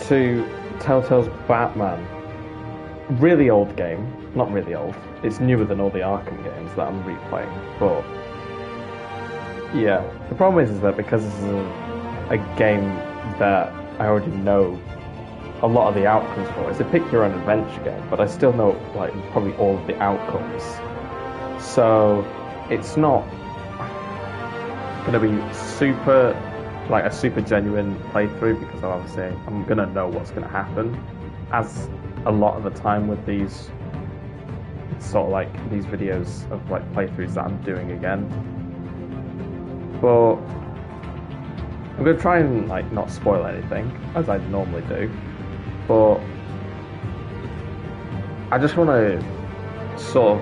to Telltale's Batman. Really old game. Not really old. It's newer than all the Arkham games that I'm replaying. But yeah, the problem is that because this is a game that I already know a lot of the outcomes for. It's a pick your own adventure game, but I still know like probably all of the outcomes. So it's not gonna be super like a super genuine playthrough because obviously I'm gonna know what's gonna happen, as a lot of the time with these sort of like these videos of like playthroughs that I'm doing again. But I'm gonna try and like not spoil anything as I normally do. But I just want to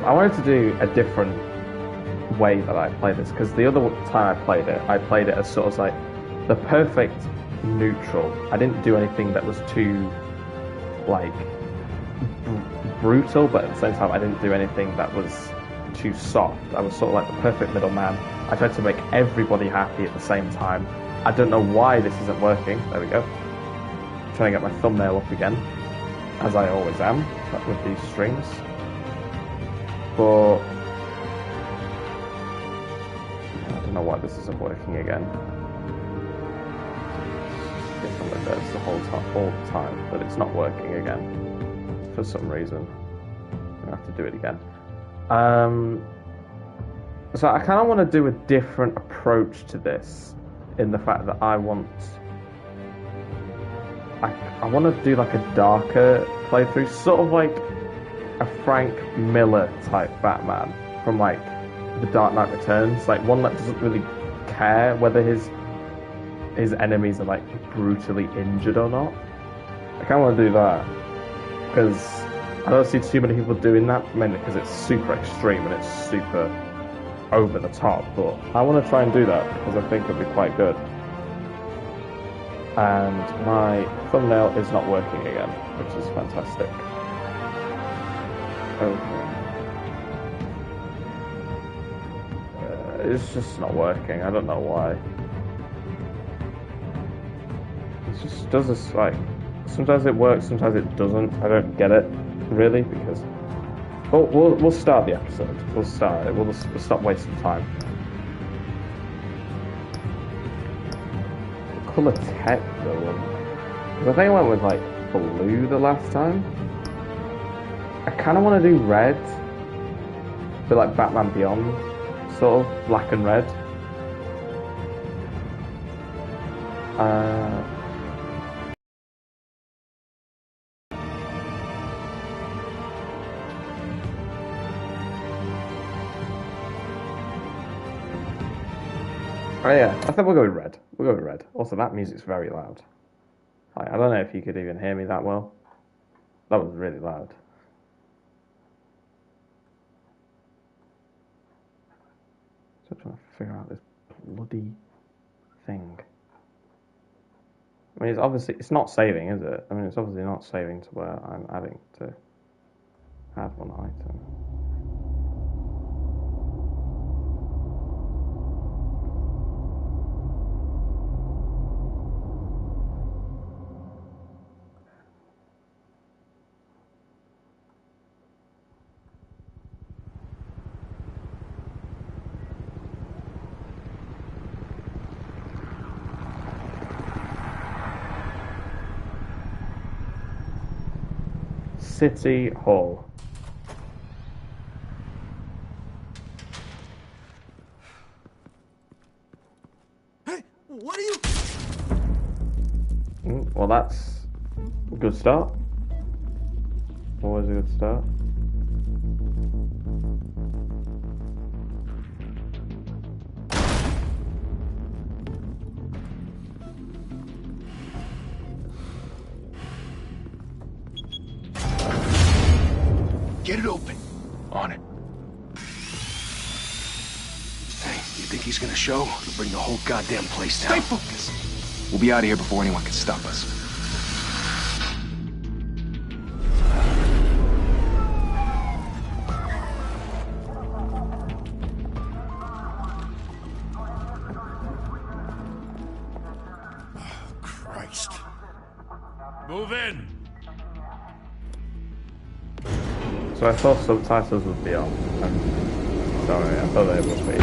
I wanted to do a different way that I play this, because the other time I played it as sort of like the perfect neutral. I didn't do anything that was too like brutal, but at the same time I didn't do anything that was too soft. I was sort of like the perfect middleman. I tried to make everybody happy at the same time. I don't know why this isn't working. There we go. Trying to get my thumbnail up again, as I always am with these streams. But I don't know why this isn't working again. Different windows all the time, but it's not working again for some reason. I have to do it again. So I kind of want to do a different approach to this, in the fact that I want to do like a darker playthrough, sort of like a Frank Miller type Batman from like The Dark Knight Returns, like one that doesn't really care whether his enemies are like brutally injured or not. I kind of want to do that because I don't see too many people doing that, mainly because it's super extreme and it's super over the top. But I want to try and do that because I think it'll be quite good. And my thumbnail is not working again, which is fantastic. Okay. It's just not working. I don't know why. It just does this like sometimes it works, sometimes it doesn't. I don't get it really because. Oh, we'll start the episode. We'll start it. We'll stop wasting time. Colour tech though, because I think I went with like blue the last time. I kind of want to do red, but like Batman Beyond, sort of black and red. Oh yeah, I think we'll go with red. We'll go with red. Also, that music's very loud. Like, I don't know if you could even hear me that well. That was really loud. Still trying to figure out this bloody thing. I mean, it's not saving, is it? I mean, it's obviously not saving to where I'm adding to add one item. City Hall. Hey, what are you? Well, that's a good start. Always a good start. Get it open. On it. Hey, you think he's gonna show? He'll bring the whole goddamn place down. Stay focused. We'll be out of here before anyone can stop us. Move in. So I thought subtitles would be on. I'm sorry, I thought they would be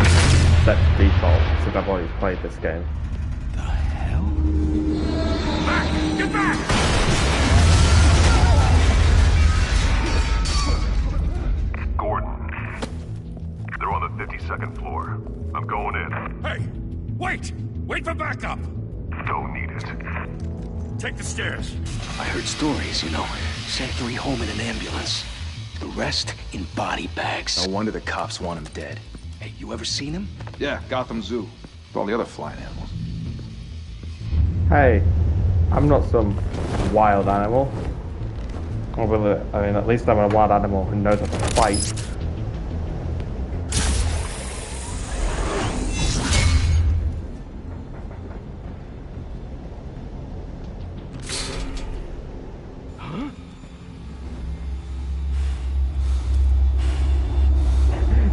set to default since I've always played this game. The hell? Back! Get back! Gordon. They're on the 52nd floor. I'm going in. Hey! Wait! Wait for backup! Don't need it. Take the stairs. I heard stories, you know. Sent 3 home in an ambulance. The rest in body bags. No wonder the cops want him dead. Hey, you ever seen him? Yeah, Gotham Zoo. With all the other flying animals. Hey, I'm not some wild animal. Or whether, I mean, at least I'm a wild animal who knows how to fight.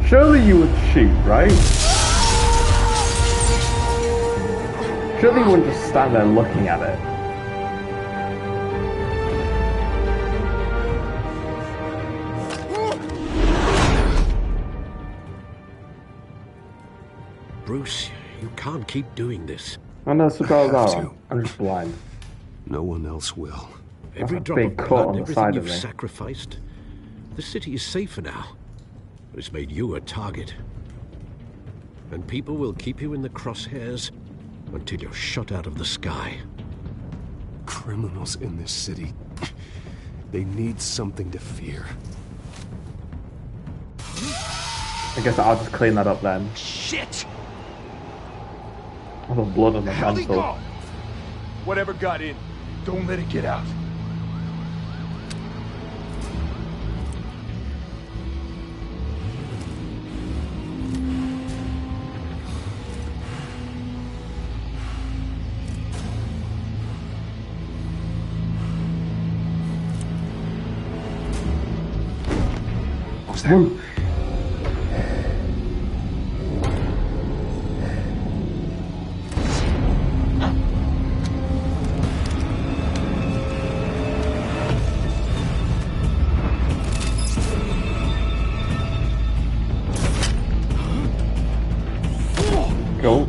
Surely you would shoot, right? Surely you wouldn't just stand there looking at it. Bruce, you can't keep doing this. I know, Sugaru. I'm just blind. No one else will. That's Every a drop big of cut blood, on the everything side of you've me. sacrificed. The city is safer now. It's made you a target. And people will keep you in the crosshairs until you're shot out of the sky. Criminals in this city. They need something to fear. I guess I'll just clean that up then. Shit! All the blood on the How'd he pencil. go? Whatever got in, don't let it get out. Who's that? Go.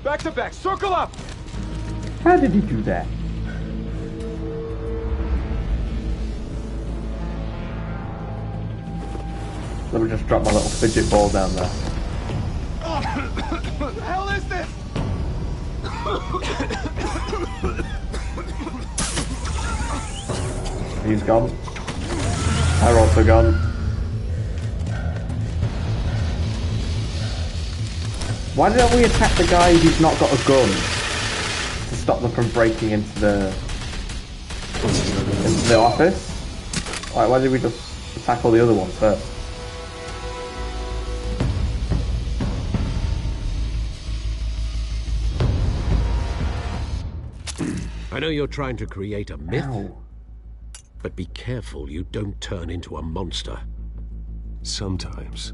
Back to back, circle up! How did he do that? Let me just drop my little fidget ball down there. What the hell is this? He's gone. They're also gone. Why don't we attack the guy who's not got a gun to stop them from breaking into the office? Like, why did we just attack all the other ones first? I know you're trying to create a myth, Ow. but be careful you don't turn into a monster. Sometimes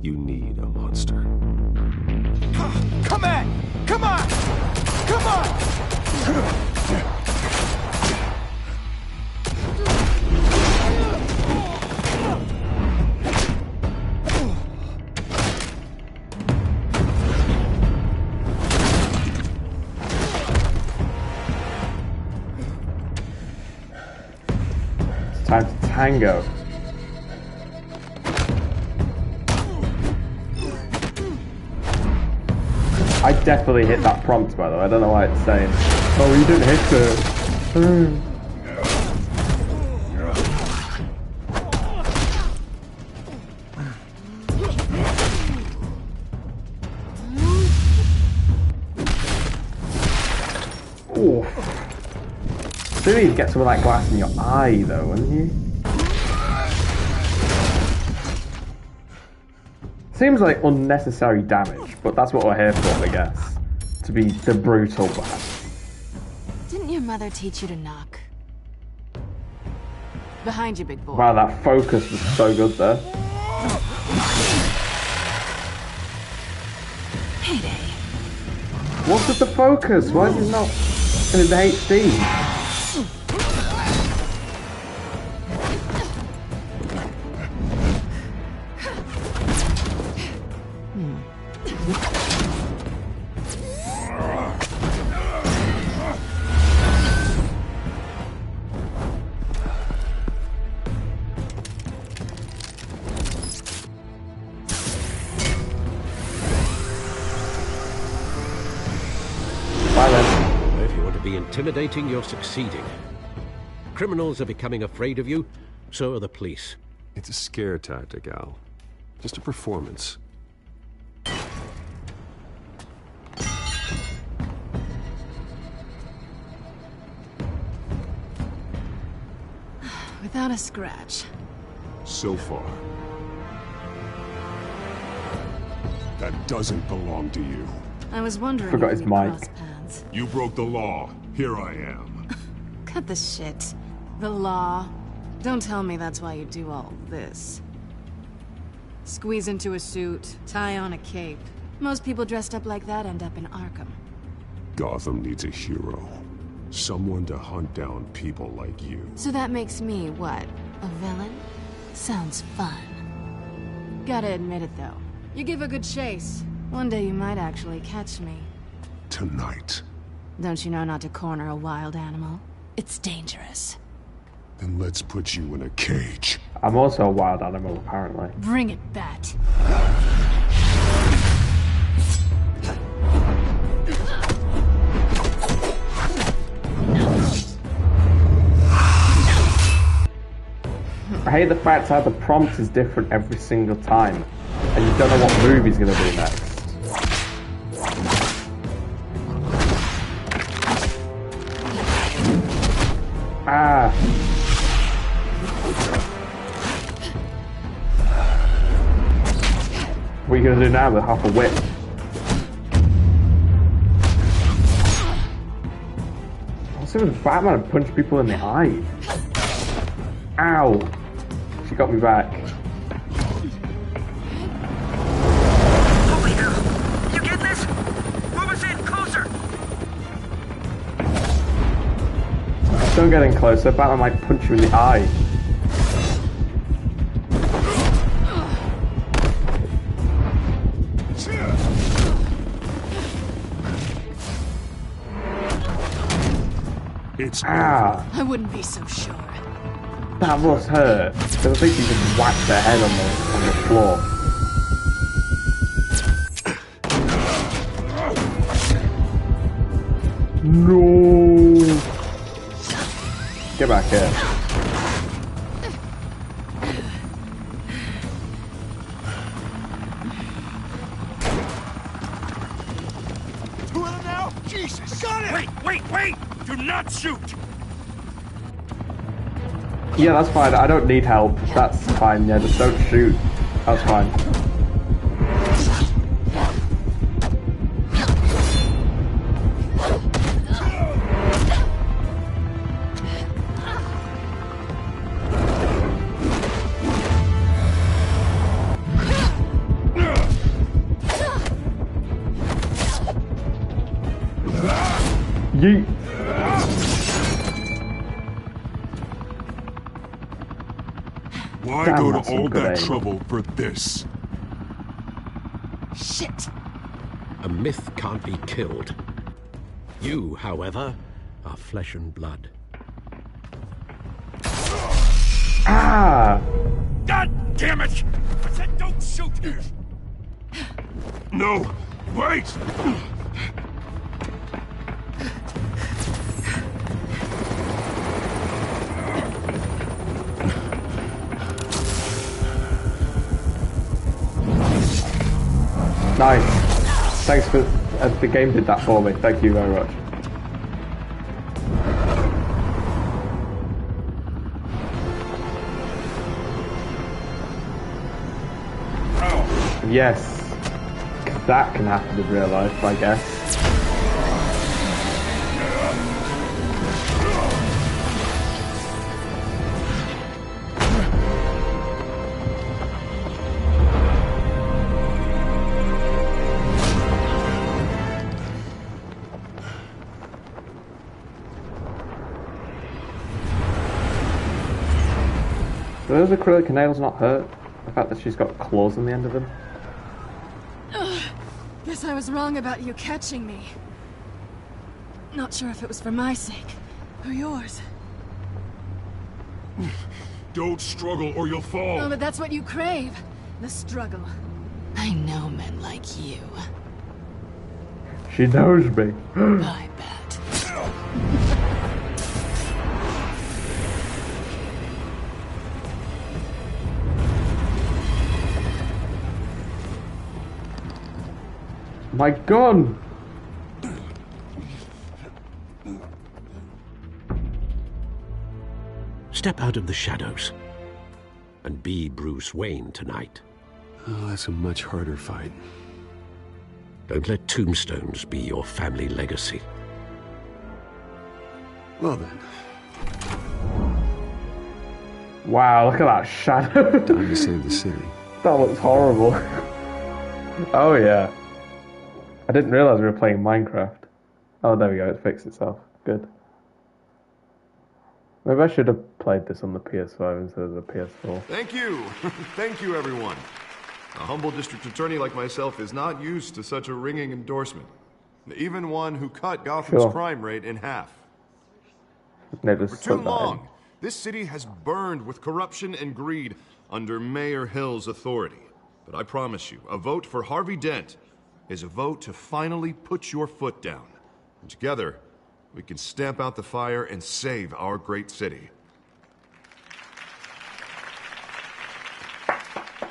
you need a monster. Come on! Come on! Come on! It's time to tango. I definitely hit that prompt, by the way. I don't know why it's saying, oh, you didn't hit it. Oof. Still need to get some of that glass in your eye, though, wouldn't you? Seems like unnecessary damage, but that's what we're here for, I guess. To be the brutal bad. Didn't your mother teach you to knock? Behind you, big boy. Wow, that focus was so good there. Heyday. What's with the focus? Why is it not in the HD? If you want to be intimidating, you're succeeding. Criminals are becoming afraid of you, so are the police. It's a scare tactic, Al. Just a performance. Without a scratch. So far. That doesn't belong to you. I was wondering Forgot if his we'd mic. cross paths. You broke the law. Here I am. Cut the shit. The law. Don't tell me that's why you do all this. Squeeze into a suit, tie on a cape. Most people dressed up like that end up in Arkham. Gotham needs a hero. Someone to hunt down people like you. So that makes me, what, a villain? Sounds fun. Gotta admit it, though. You give a good chase. One day you might actually catch me. Tonight. Don't you know not to corner a wild animal? It's dangerous. Then let's put you in a cage. I'm also a wild animal, apparently. Bring it, Bat. I hate the fact how the prompt is different every single time, and you don't know what move he's going to do next. Ah! What are you going to do now with half a whip? What's it with Batman and punch people in the eye? Ow! She got me back. Holy hell! You get this? Move us in, closer! Don't get in closer, Batman might punch you in the eye. It's Ah! I wouldn't be so sure. That must hurt. Because I think you just whacked their head on the floor. No! Get back here. Two of them now? Jesus! Got it! Wait! Do not shoot! Yeah, that's fine. I don't need help. That's fine. Yeah, just don't shoot. That's fine. Yeet. Why Damn, go that's to some all good that aim. trouble for this? Shit! A myth can't be killed. You, however, are flesh and blood. Ah! God damn it! I said don't shoot! No! Wait! Nice. Thanks for... the game did that for me. Thank you very much. Yes. That can happen in real life, I guess. those acrylic nails not hurt? The fact that she's got claws on the end of them? Ugh. Guess I was wrong about you catching me. Not sure if it was for my sake, or yours. Don't struggle or you'll fall. Oh, but that's what you crave. The struggle. I know men like you. She knows me. I bet. My gun! Step out of the shadows and be Bruce Wayne tonight. Oh, that's a much harder fight. Don't let tombstones be your family legacy. Well then, Wow, look at that shadow. time to save the city. That looks horrible. Oh yeah. I didn't realise we were playing Minecraft. Oh, there we go, it fixed itself. Good. Maybe I should have played this on the PS5 instead of the PS4. Thank you. Thank you, everyone. A humble district attorney like myself is not used to such a ringing endorsement. Even one who cut Gotham's crime rate in half. For For too long, this city has burned with corruption and greed under Mayor Hill's authority. But I promise you, a vote for Harvey Dent is a vote to finally put your foot down. And together, we can stamp out the fire and save our great city.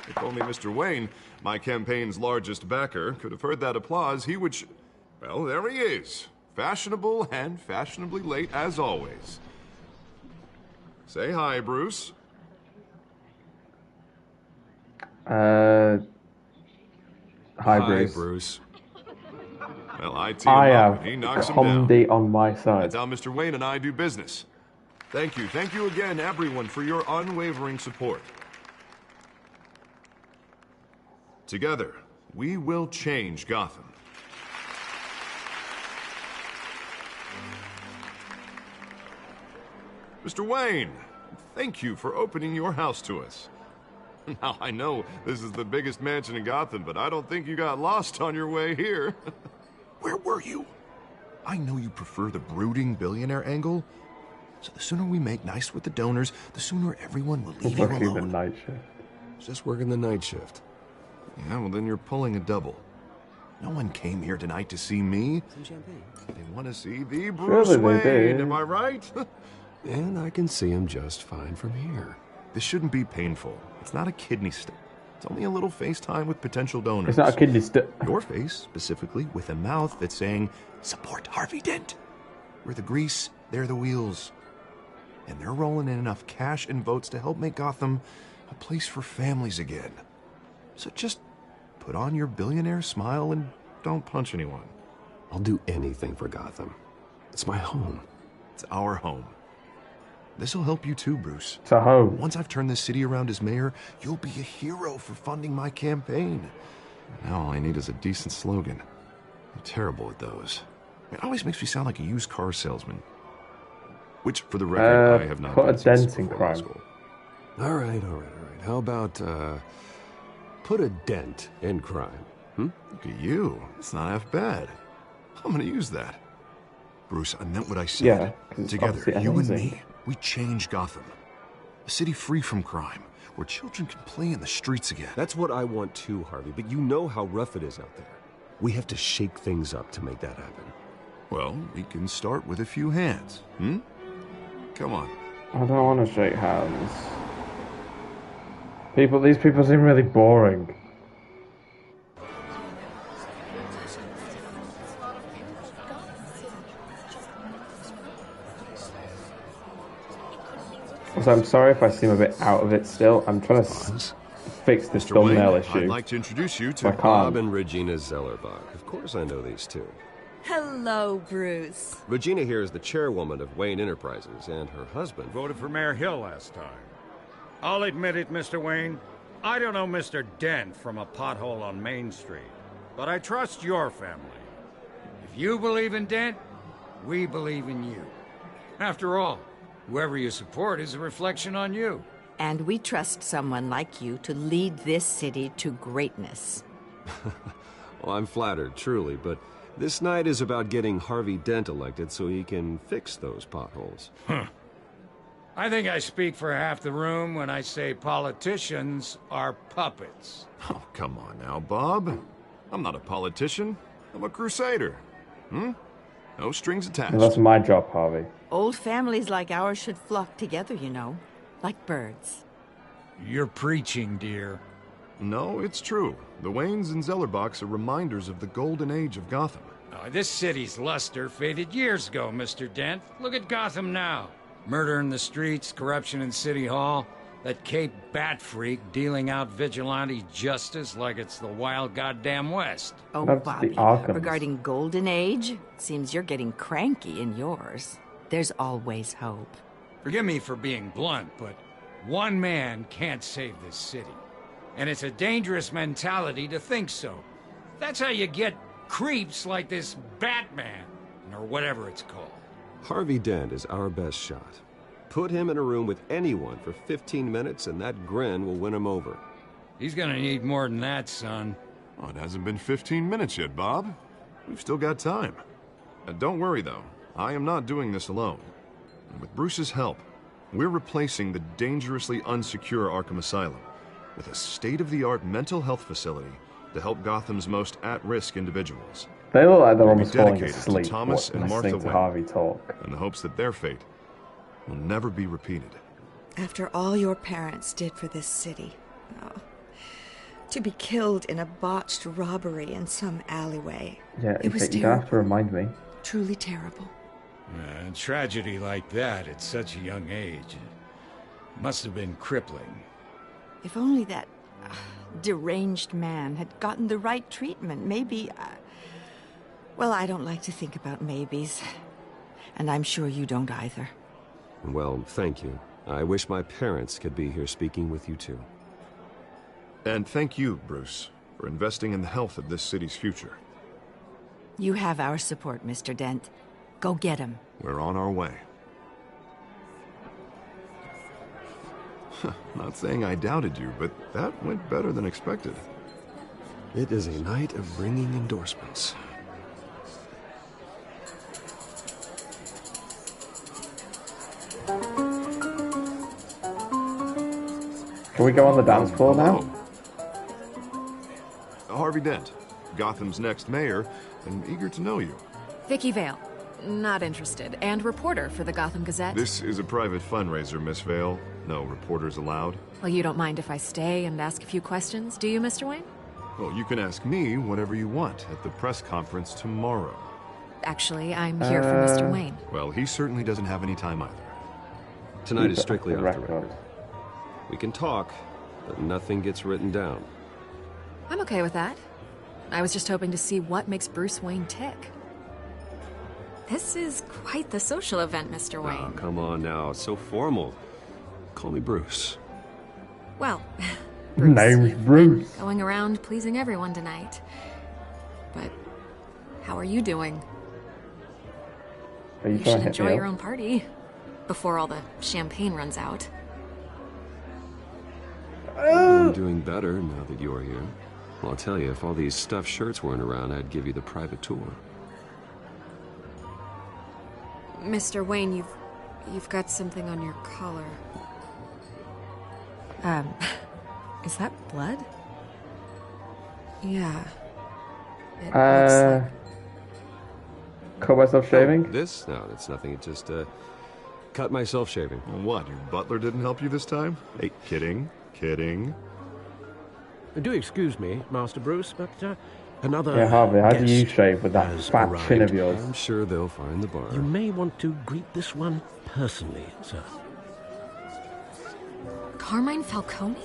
If only Mr. Wayne, my campaign's largest backer, could have heard that applause, he would well, there he is. Fashionable and fashionably late as always. Say hi, Bruce. Hi, Hi, Bruce. Bruce. Well, I tee him I up have and he knocks him down. comedy on my side. That's how Mr. Wayne and I do business. Thank you again, everyone, for your unwavering support. Together, we will change Gotham. Mr. Wayne, thank you for opening your house to us. Now, I know this is the biggest mansion in Gotham, but I don't think you got lost on your way here. Where were you? I know you prefer the brooding billionaire angle, so the sooner we make nice with the donors, the sooner everyone will leave you Fuck you, the alone. night shift. Just working the night shift. Yeah, well then you're pulling a double. No one came here tonight to see me. Some champagne. They want to see the Bruce Surely Wayne, they did. am I right? And I can see him just fine from here. This shouldn't be painful. It's not a kidney stone. It's only a little FaceTime with potential donors. It's not a kidney stone. Your face, specifically, with a mouth that's saying, support Harvey Dent. We're the grease, they're the wheels. And they're rolling in enough cash and votes to help make Gotham a place for families again. So just put on your billionaire smile and don't punch anyone. I'll do anything for Gotham. It's my home. It's our home. This'll help you too, Bruce. It's a home. Once I've turned this city around as mayor, you'll be a hero for funding my campaign. Now all I need is a decent slogan. I'm terrible at those. It always makes me sound like a used car salesman. Which, for the record, I have not put a done since dent in before crime. high school. All right. How about, put a dent in crime? Look at you. It's not half bad. I'm gonna use that. Bruce, I meant what I said. Yeah, 'cause it's Together, obviously you and amazing. me, we change Gotham. A city free from crime, where children can play in the streets again. That's what I want too, Harvey, but you know how rough it is out there. We have to shake things up to make that happen. Well, we can start with a few hands, Come on. I don't want to shake hands. These people seem really boring. So I'm sorry if I seem a bit out of it still. I'm trying to fix this Mr. thumbnail Wayne, issue. I'd like to introduce you I to can't. Bob and Regina Zellerbach. Of course I know these two. Hello, Bruce. Regina here is the chairwoman of Wayne Enterprises, and her husband... Voted for Mayor Hill last time. I'll admit it, Mr. Wayne. I don't know Mr. Dent from a pothole on Main Street, but I trust your family. If you believe in Dent, we believe in you. After all, whoever you support is a reflection on you. And we trust someone like you to lead this city to greatness. Well, I'm flattered, truly, but this night is about getting Harvey Dent elected so he can fix those potholes. I think I speak for half the room when I say politicians are puppets. Oh, come on now, Bob. I'm not a politician. I'm a crusader. No strings attached. Well, that's my job, Harvey. Old families like ours should flock together, you know, like birds. You're preaching, dear. No, it's true. The Waynes and Zellerbachs are reminders of the golden age of Gotham. Oh, this city's luster faded years ago, Mr. Dent. Look at Gotham now. Murder in the streets, corruption in City Hall, that Cape Bat freak dealing out vigilante justice like it's the wild goddamn West. Oh, That's Bobby, the Arkhams. regarding Golden Age, seems you're getting cranky in yours. There's always hope. Forgive me for being blunt, but one man can't save this city. And it's a dangerous mentality to think so. That's how you get creeps like this Batman, or whatever it's called. Harvey Dent is our best shot. Put him in a room with anyone for 15 minutes and that grin will win him over. He's gonna need more than that, son. Oh, it hasn't been 15 minutes yet, Bob. We've still got time. Don't worry, though. I am not doing this alone. And with Bruce's help, we're replacing the dangerously unsecure Arkham Asylum with a state-of-the-art mental health facility to help Gotham's most at-risk individuals. They look like they're We'll be almost falling dedicated to asleep Thomas and Martha listening to Wayne. Harvey talk. In the hopes that their fate will never be repeated. After all your parents did for this city. Oh, to be killed in a botched robbery in some alleyway. Yeah, it was you don't terrible. have to remind me. Truly terrible. A tragedy like that at such a young age must have been crippling. If only that deranged man had gotten the right treatment, maybe... well, I don't like to think about maybes. And I'm sure you don't either. Well, thank you. I wish my parents could be here speaking with you too. And thank you, Bruce, for investing in the health of this city's future. You have our support, Mr. Dent. Go get him. We're on our way. Not saying I doubted you, but that went better than expected. It is a night of ringing endorsements. Can we go on the dance floor now? Harvey Dent, Gotham's next mayor, and eager to know you. Vicky Vale. Not interested. And reporter for the Gotham Gazette. This is a private fundraiser, Miss Vale. No reporters allowed. Well, you don't mind if I stay and ask a few questions, do you, Mr. Wayne? Well, you can ask me whatever you want at the press conference tomorrow. Actually, I'm here for Mr. Wayne. Well, he certainly doesn't have any time either. Tonight is strictly Keep it off off the the record. We can talk, but nothing gets written down. I'm okay with that. I was just hoping to see what makes Bruce Wayne tick. This is quite the social event, Mr. Wayne. Oh, come on now. It's so formal. Call me Bruce. Well, Name's Bruce. going around pleasing everyone tonight. But how are you doing? Are you You trying should to hit enjoy me your up? own party before all the champagne runs out. I'm doing better now that you're here. Well, I'll tell you, if all these stuffed shirts weren't around, I'd give you the private tour. Mr. Wayne, you've got something on your collar. Is that blood? Yeah. It looks like... Cut myself shaving? Oh, this? No, it's nothing. It just, cut myself shaving. What, your butler didn't help you this time? Hey, kidding. Do excuse me, Master Bruce, but another Yeah, Harvey, how do you guest shave with that has fat chin of arrived. yours? I'm sure they'll find the bar. You may want to greet this one personally, sir. Carmine Falcone?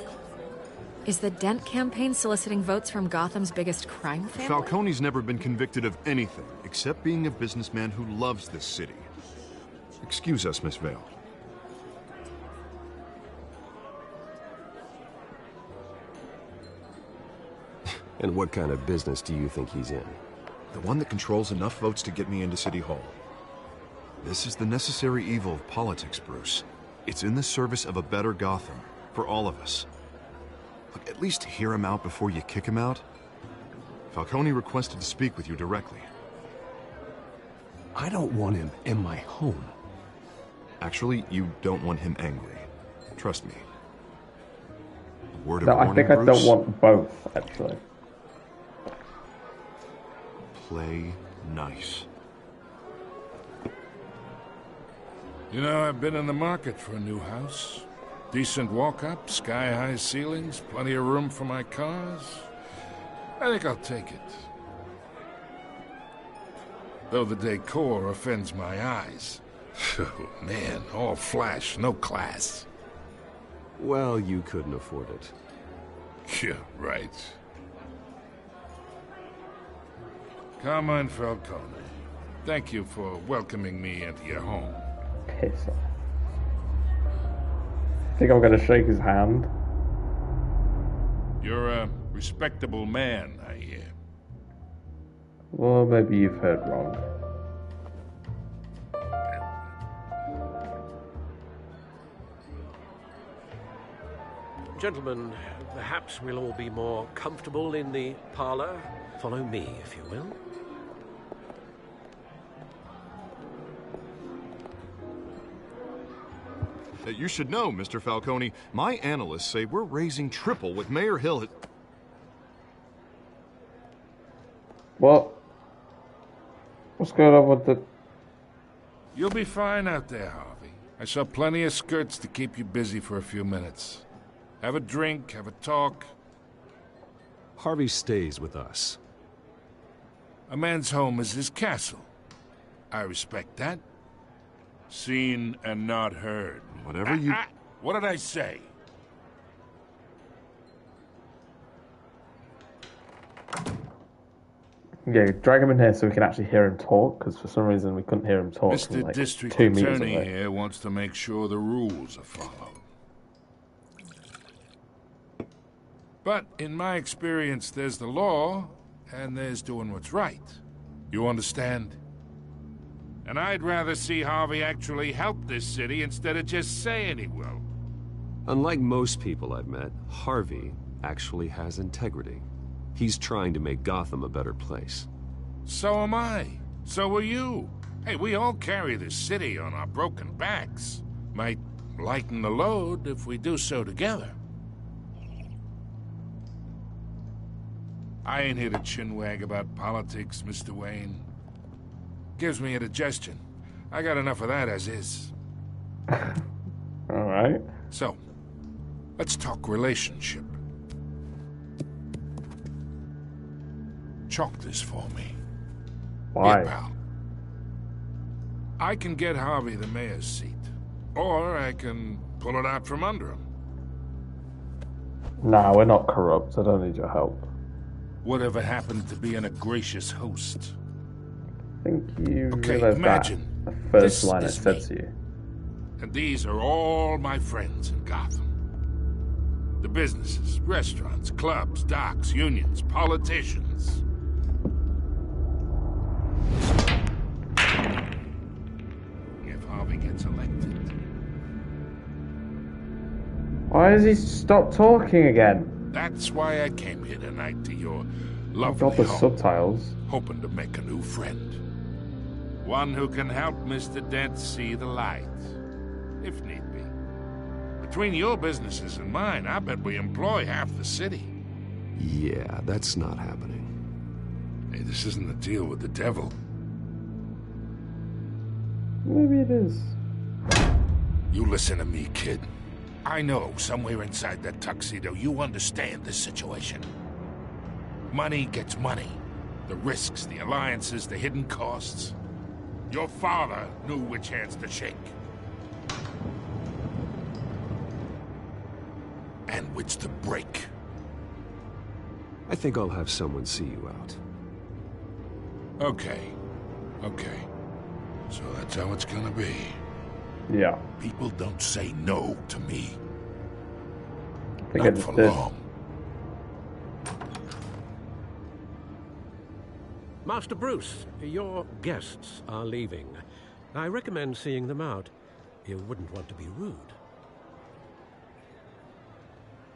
Is the Dent campaign soliciting votes from Gotham's biggest crime family? Falcone's never been convicted of anything except being a businessman who loves this city. Excuse us, Miss Vale. And what kind of business do you think he's in? The one that controls enough votes to get me into City Hall. This is the necessary evil of politics, Bruce. It's in the service of a better Gotham. For all of us. Look, at least hear him out before you kick him out. Falcone requested to speak with you directly. I don't want him in my home. Actually, you don't want him angry. Trust me. A word of No, warning, I think I Bruce? don't want both, actually. Play nice. You know, I've been in the market for a new house. Decent walk-up, sky-high ceilings, plenty of room for my cars. I think I'll take it. Though the decor offends my eyes. Oh, man, all flash, no class. Well, you couldn't afford it. Yeah, right. Carmine Falcone, thank you for welcoming me into your home. Piss off. Think I'm gonna shake his hand. You're a respectable man, I hear. Well, maybe you've heard wrong. Gentlemen, perhaps we'll all be more comfortable in the parlor. Follow me, if you will. You should know, Mr. Falcone, my analysts say we're raising triple what Mayor Hill had... What? What's going on with the... You'll be fine out there, Harvey. I saw plenty of skirts to keep you busy for a few minutes. Have a drink, have a talk. Harvey stays with us. A man's home is his castle. I respect that. Seen and not heard. Whatever you... What did I say? Yeah, drag him in here so we can actually hear him talk, because for some reason we couldn't hear him talk from Mr. like District 2 meters Attorney away. here wants to make sure the rules are followed. But in my experience, there's the law, and there's doing what's right. You understand? And I'd rather see Harvey actually help this city instead of just saying he will. Unlike most people I've met, Harvey actually has integrity. He's trying to make Gotham a better place. So am I. So are you. Hey, we all carry this city on our broken backs. Might lighten the load if we do so together. I ain't here to chinwag about politics, Mr. Wayne. Gives me indigestion. I got enough of that as is. Alright. So, let's talk relationship. Chalk this for me. Why? Here, pal. I can get Harvey the mayor's seat. Or I can pull it out from under him. Nah, we're not corrupt. I don't need your help. Whatever happened to being a gracious host? I think you Okay, realize imagine that the first this line I is said me. to you. And these are all my friends in Gotham. The businesses, restaurants, clubs, docks, unions, politicians. If Harvey gets elected. Why has he stopped talking again? That's why I came here tonight to your I've lovely got the home, subtitles. hoping to make a new friend. One who can help Mr. Dent see the light, if need be. Between your businesses and mine, I bet we employ half the city. Yeah, that's not happening. Hey, this isn't a deal with the devil. Maybe it is. You listen to me, kid. I know somewhere inside that tuxedo you understand this situation. Money gets money. The risks, the alliances, the hidden costs. Your father knew which hands to shake. And which to break. I think I'll have someone see you out. Okay. Okay. So that's how it's gonna be. Yeah. People don't say no to me. I think I Not just for did. long. Master Bruce, your guests are leaving. I recommend seeing them out. You wouldn't want to be rude.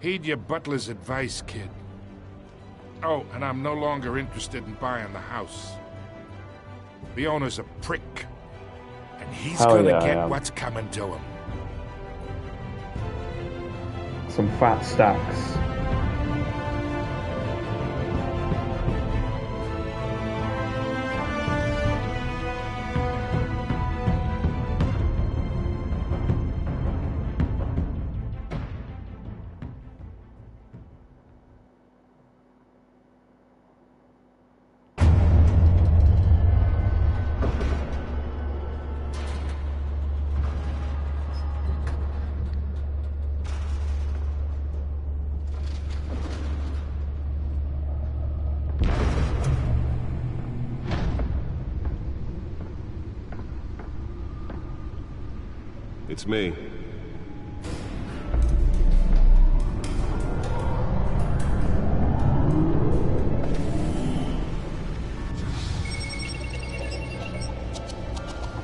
Heed your butler's advice, kid. Oh, and I'm no longer interested in buying the house. The owner's a prick. And he's gonna get what's coming to him. Some fat stacks. It's me.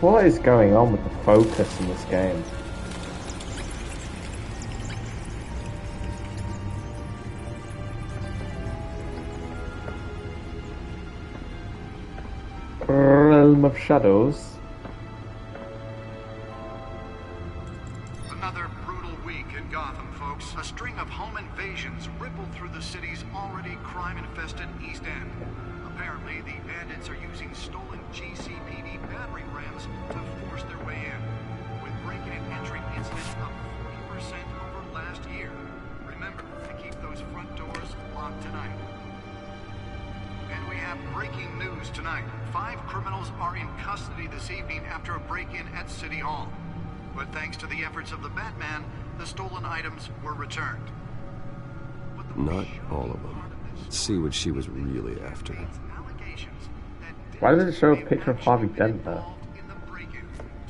What is going on with the focus in this game? Realm of Shadows. Another brutal week in Gotham, folks. A string of home invasions rippled through the city's already crime-infested East End. Apparently, the bandits are using stolen GCPD battering rams to force their way in, with break-in and entry incidents up 40% over last year. Remember to keep those front doors locked tonight. And we have breaking news tonight. 5 criminals are in custody this evening after a break-in at City Hall. But thanks to the efforts of the Batman, the stolen items were returned. Not all of them. Let's see what she was really after. Why does it show a picture of Harvey Dent there?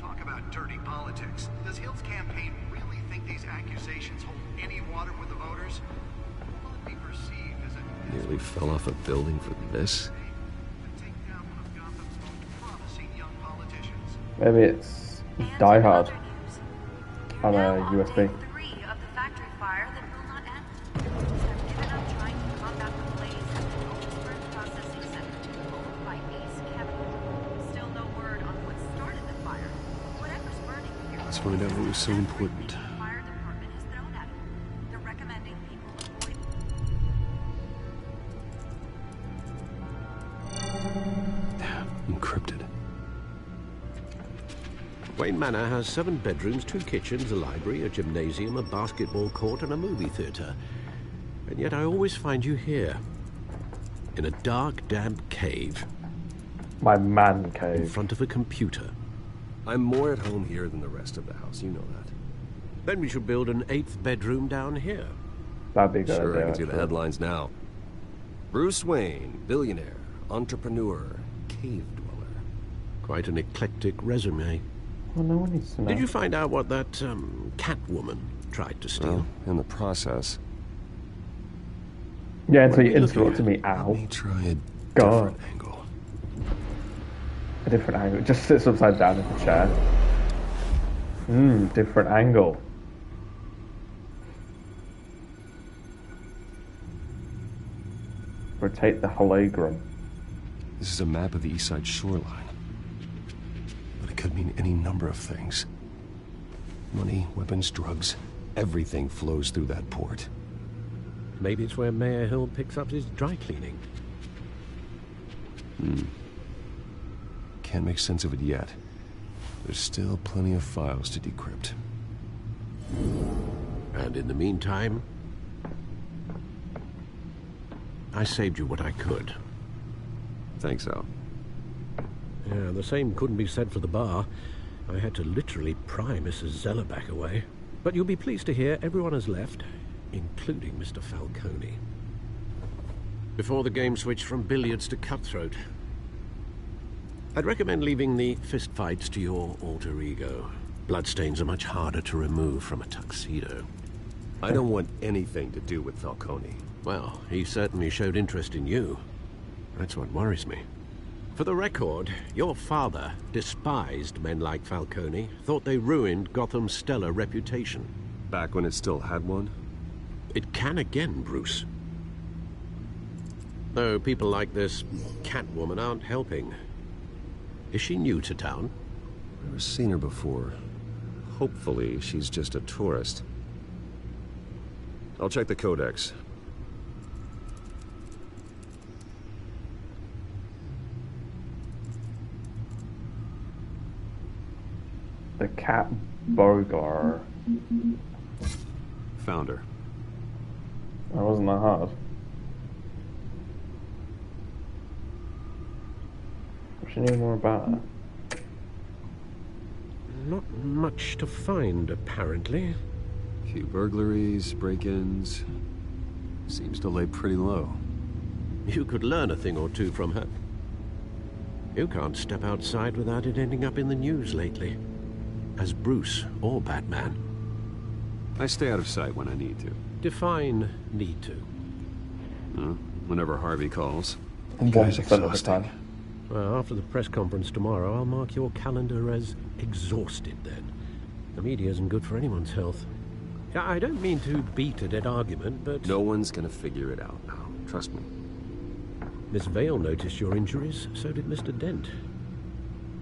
Talk about dirty politics. Does Hill's campaign really think these accusations hold any water with the voters? Will it be perceived as a... Nearly fell off a building for this? Maybe it's Die Hard on a USB. Let's find out what was so important. Encrypted. Wayne Manor has 7 bedrooms, 2 kitchens, a library, a gymnasium, a basketball court, and a movie theater. And yet I always find you here. In a dark, damp cave. My man cave. In front of a computer. I'm more at home here than the rest of the house, you know that. Then we should build an 8th bedroom down here. That'd be good. Sure, idea, I can see the headlines now. Bruce Wayne, billionaire, entrepreneur, cave dweller. Quite an eclectic resume. Well, no one needs to know. Did you find out what that Catwoman tried to steal? Well, in the process. Yeah, until you interrupted me. Ow. Let me try a God. different angle. A different angle. It just sits upside down in the chair. Different angle. Rotate the hologram. This is a map of the East Side shoreline. But it could mean any number of things. Money, weapons, drugs, everything flows through that port. Maybe it's where Mayor Hill picks up his dry cleaning. Can't make sense of it yet. There's still plenty of files to decrypt. And in the meantime, I saved you what I could. Thanks, Al. Yeah, the same couldn't be said for the bar. I had to literally pry Mrs. Zellerback away. But you'll be pleased to hear everyone has left, including Mr. Falcone. Before the game switched from billiards to cutthroat. I'd recommend leaving the fistfights to your alter ego. Bloodstains are much harder to remove from a tuxedo. I don't want anything to do with Falcone. Well, he certainly showed interest in you. That's what worries me. For the record, your father despised men like Falcone, thought they ruined Gotham's stellar reputation. Back when it still had one? It can again, Bruce. Though people like this Catwoman aren't helping. Is she new to town? Never seen her before. Hopefully, she's just a tourist. I'll check the codex. The Cat Bogar. Found her. That wasn't that hard. What should you know more about her? Not much to find, apparently. A few burglaries, break-ins. Seems to lay pretty low. You could learn a thing or two from her. You can't step outside without it ending up in the news lately. As Bruce or Batman. I stay out of sight when I need to. Define need to. Whenever Harvey calls. 1% of the time. Well, after the press conference tomorrow, I'll mark your calendar as exhausted then. The media isn't good for anyone's health. I don't mean to beat a dead argument, but... No one's gonna figure it out now. Trust me. Miss Vale noticed your injuries, so did Mr. Dent.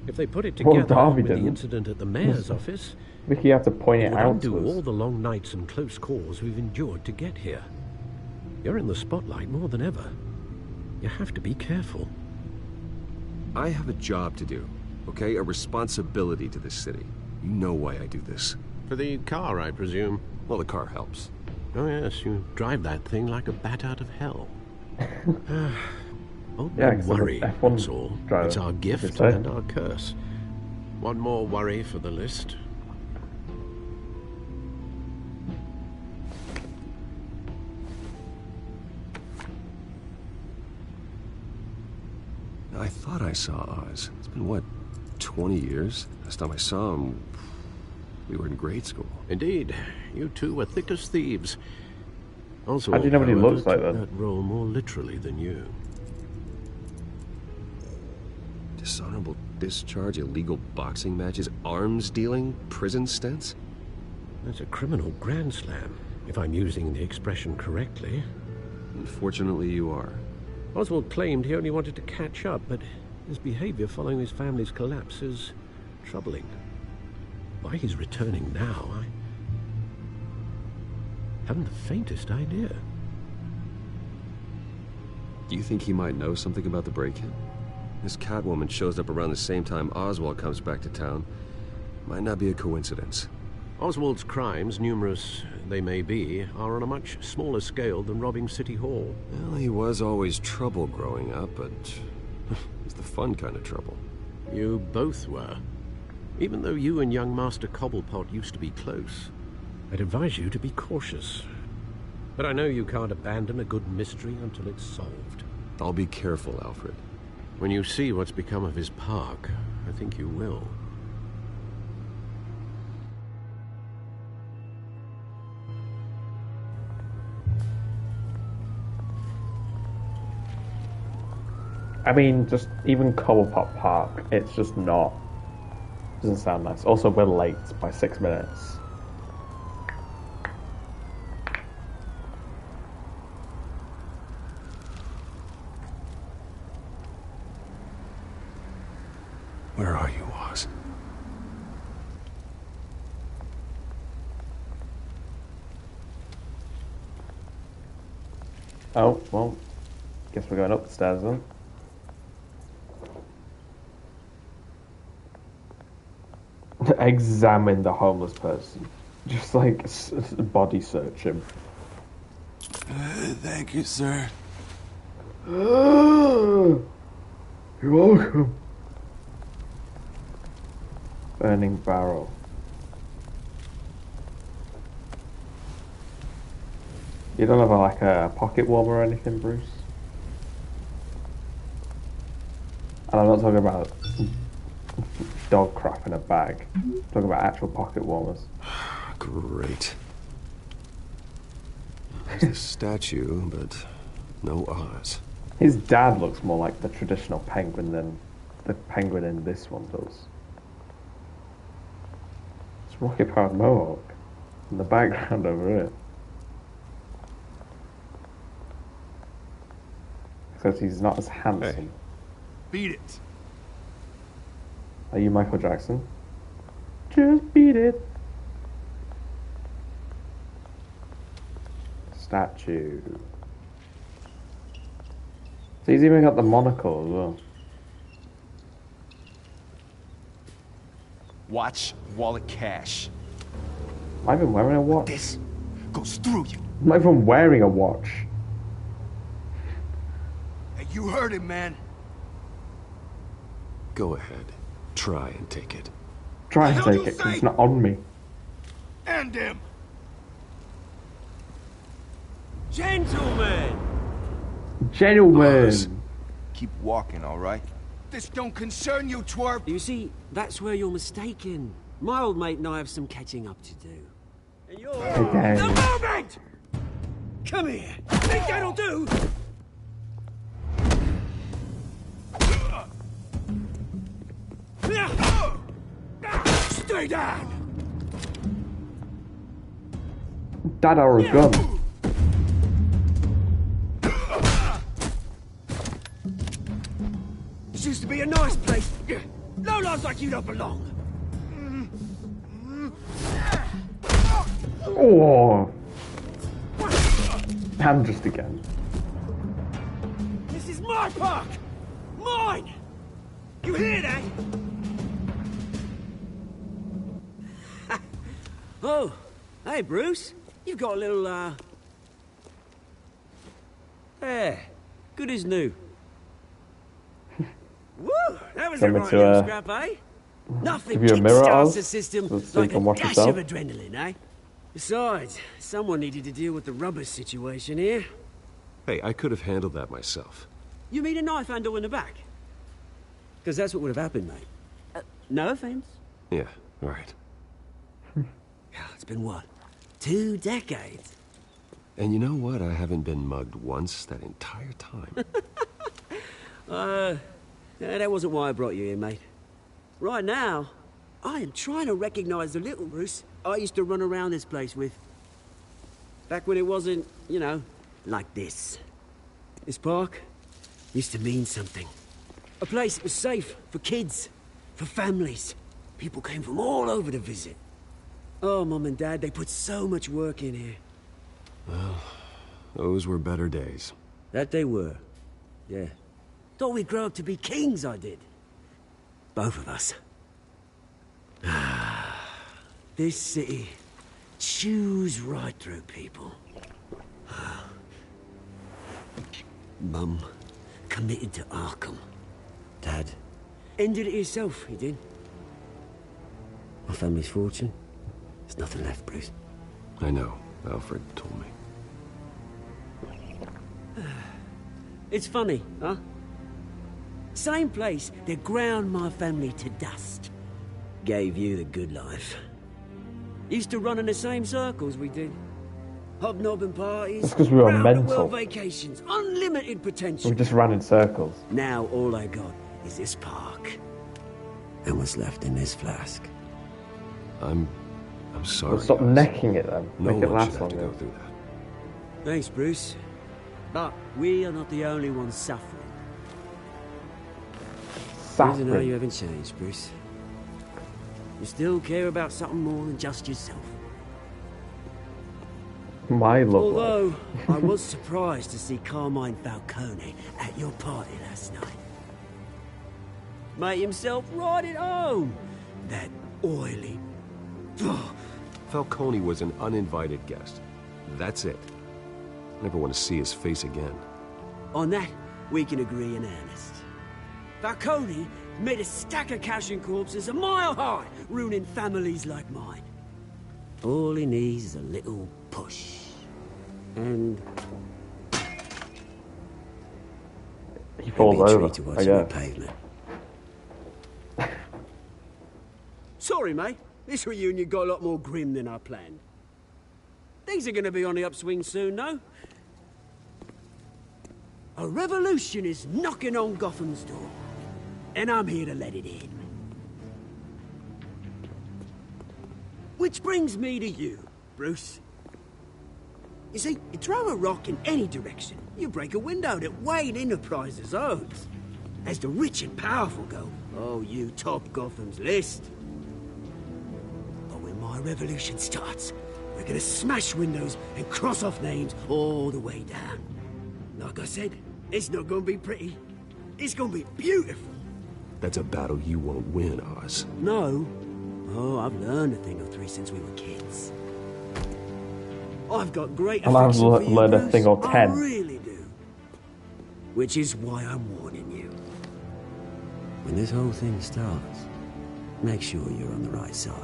If they put it together with the incident at the mayor's office... Vicky, you have to point it out to to us. all the long nights and close calls we've endured to get here. You're in the spotlight more than ever. You have to be careful. I have a job to do, okay? A responsibility to this city. You know why I do this. For the car, I presume. Well, the car helps. Oh yes, you drive that thing like a bat out of hell. Oh, Yeah, no worry, that's all. It's our gift and our curse. One more worry for the list. I thought I saw Oz. It's been, what, 20 years? Last time I saw him, we were in grade school. Indeed. You two were thick as thieves. Also, how do you know what he looks like then? That role more literally than you. Dishonorable discharge, illegal boxing matches, arms dealing, prison stints? That's a criminal grand slam, if I'm using the expression correctly. Unfortunately, you are. Oswald claimed he only wanted to catch up, but his behavior following his family's collapse is troubling. Why he's returning now, I haven't the faintest idea. Do you think he might know something about the break-in? This Catwoman shows up around the same time Oswald comes back to town. Might not be a coincidence. Oswald's crimes, numerous they may be, are on a much smaller scale than robbing City Hall. Well, he was always trouble growing up, but it's the fun kind of trouble. You both were. Even though you and young Master Cobblepot used to be close. I'd advise you to be cautious. But I know you can't abandon a good mystery until it's solved. I'll be careful, Alfred. When you see what's become of his park, I think you will. I mean, just even Cobblepot Park, it's just not. Doesn't sound nice. Also, we're late by 6 minutes. Where are you, Oz? Oh, well, guess we're going up the stairs then. Examine the homeless person. Just like body search him. Thank you, sir. You're welcome. Burning barrel. You don't have like a pocket warmer or anything, Bruce? And I'm not talking about dog crap in a bag. I'm talking about actual pocket warmers. Great. There's the statue, but no Oz. His dad looks more like the traditional penguin than the penguin in this one does. It's rocket-powered mohawk in the background over here. Because he's not as handsome. Hey. Beat it. Are you Michael Jackson? Just beat it. Statue. So he's even got the monocle as well. Watch, wallet, cash. Am I even wearing a watch? This goes through you. I'm not even wearing a watch. Hey, you heard him, man. Go ahead. Try and take it. Try and take it, because it's not on me. End him. Gentlemen! Gentlemen! Keep walking, all right? This don't concern you, twerp. You see, that's where you're mistaken. My old mate and I have some catching up to do. And you're... Okay. The moment! Come here. Think that'll do? Stay down! Dad or a gun? This used to be a nice place. No lads like you don't belong. Oh! And just again. This is my park! Mine! You hear that? Oh, hey Bruce. You've got a little, Yeah, good as new. Woo! That was a right little scrap, eh? Nothing give you a mirror, kickstarts Oz, the system so you like can a watch dash yourself. of adrenaline, eh? Besides, someone needed to deal with the rubber situation here. Hey, I could have handled that myself. You mean a knife handle in the back? Because that's what would have happened, mate. No offense. Yeah, right. It's been what? 2 decades? And you know what? I haven't been mugged once that entire time. That wasn't why I brought you here, mate. Right now, I am trying to recognize the little Bruce I used to run around this place with. Back when it wasn't, you know, like this. This park used to mean something. A place that was safe for kids, for families. People came from all over to visit. Oh, Mum and Dad, they put so much work in here. Well, those were better days. That they were. Yeah. Thought we'd grow up to be kings, I did. Both of us. This city chews right through people. Mum committed to Arkham. Dad ended it himself, he did. My family's fortune. There's nothing left, Bruce. I know. Alfred told me. It's funny, huh? Same place that ground my family to dust. Gave you the good life. Used to run in the same circles we did. Hobnobbing parties, That's because we were mental. round-the-world vacations, unlimited potential. We just ran in circles. Now all I got is this park. And what's left in this flask. I'm sorry. Well, stop necking it then. No Make it one last should have to longer. go through that. Thanks, Bruce. But we are not the only ones suffering. Good to know you haven't changed, Bruce. You still care about something more than just yourself. My love Although, life. I was surprised to see Carmine Falcone at your party last night. Made himself right at home. That oily... Falcone was an uninvited guest. That's it. Never want to see his face again. On that, we can agree in earnest. Falcone made a stack of cash and corpses a mile high, ruining families like mine. All he needs is a little push. And... He falls maybe a over, tree to I us on the guess. pavement. Sorry, mate. This reunion got a lot more grim than I planned. Things are gonna be on the upswing soon, though. A revolution is knocking on Gotham's door. And I'm here to let it in. Which brings me to you, Bruce. You see, you throw a rock in any direction, you break a window that Wayne Enterprises owns. As the rich and powerful go, oh, you top Gotham's list. But when my revolution starts, we're gonna smash windows and cross off names all the way down. Like I said, it's not gonna be pretty. It's gonna be beautiful. That's a battle you won't win, Oz. No. Oh, I've learned a thing or three since we were kids. I've got great And I've affection for you, learned a Bruce. thing or 10. I really do. Which is why I'm warning you. When this whole thing starts, make sure you're on the right side.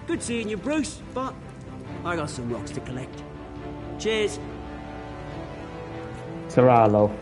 Good seeing you, Bruce, but I got some rocks to collect. Cheers. Ta-ra, love.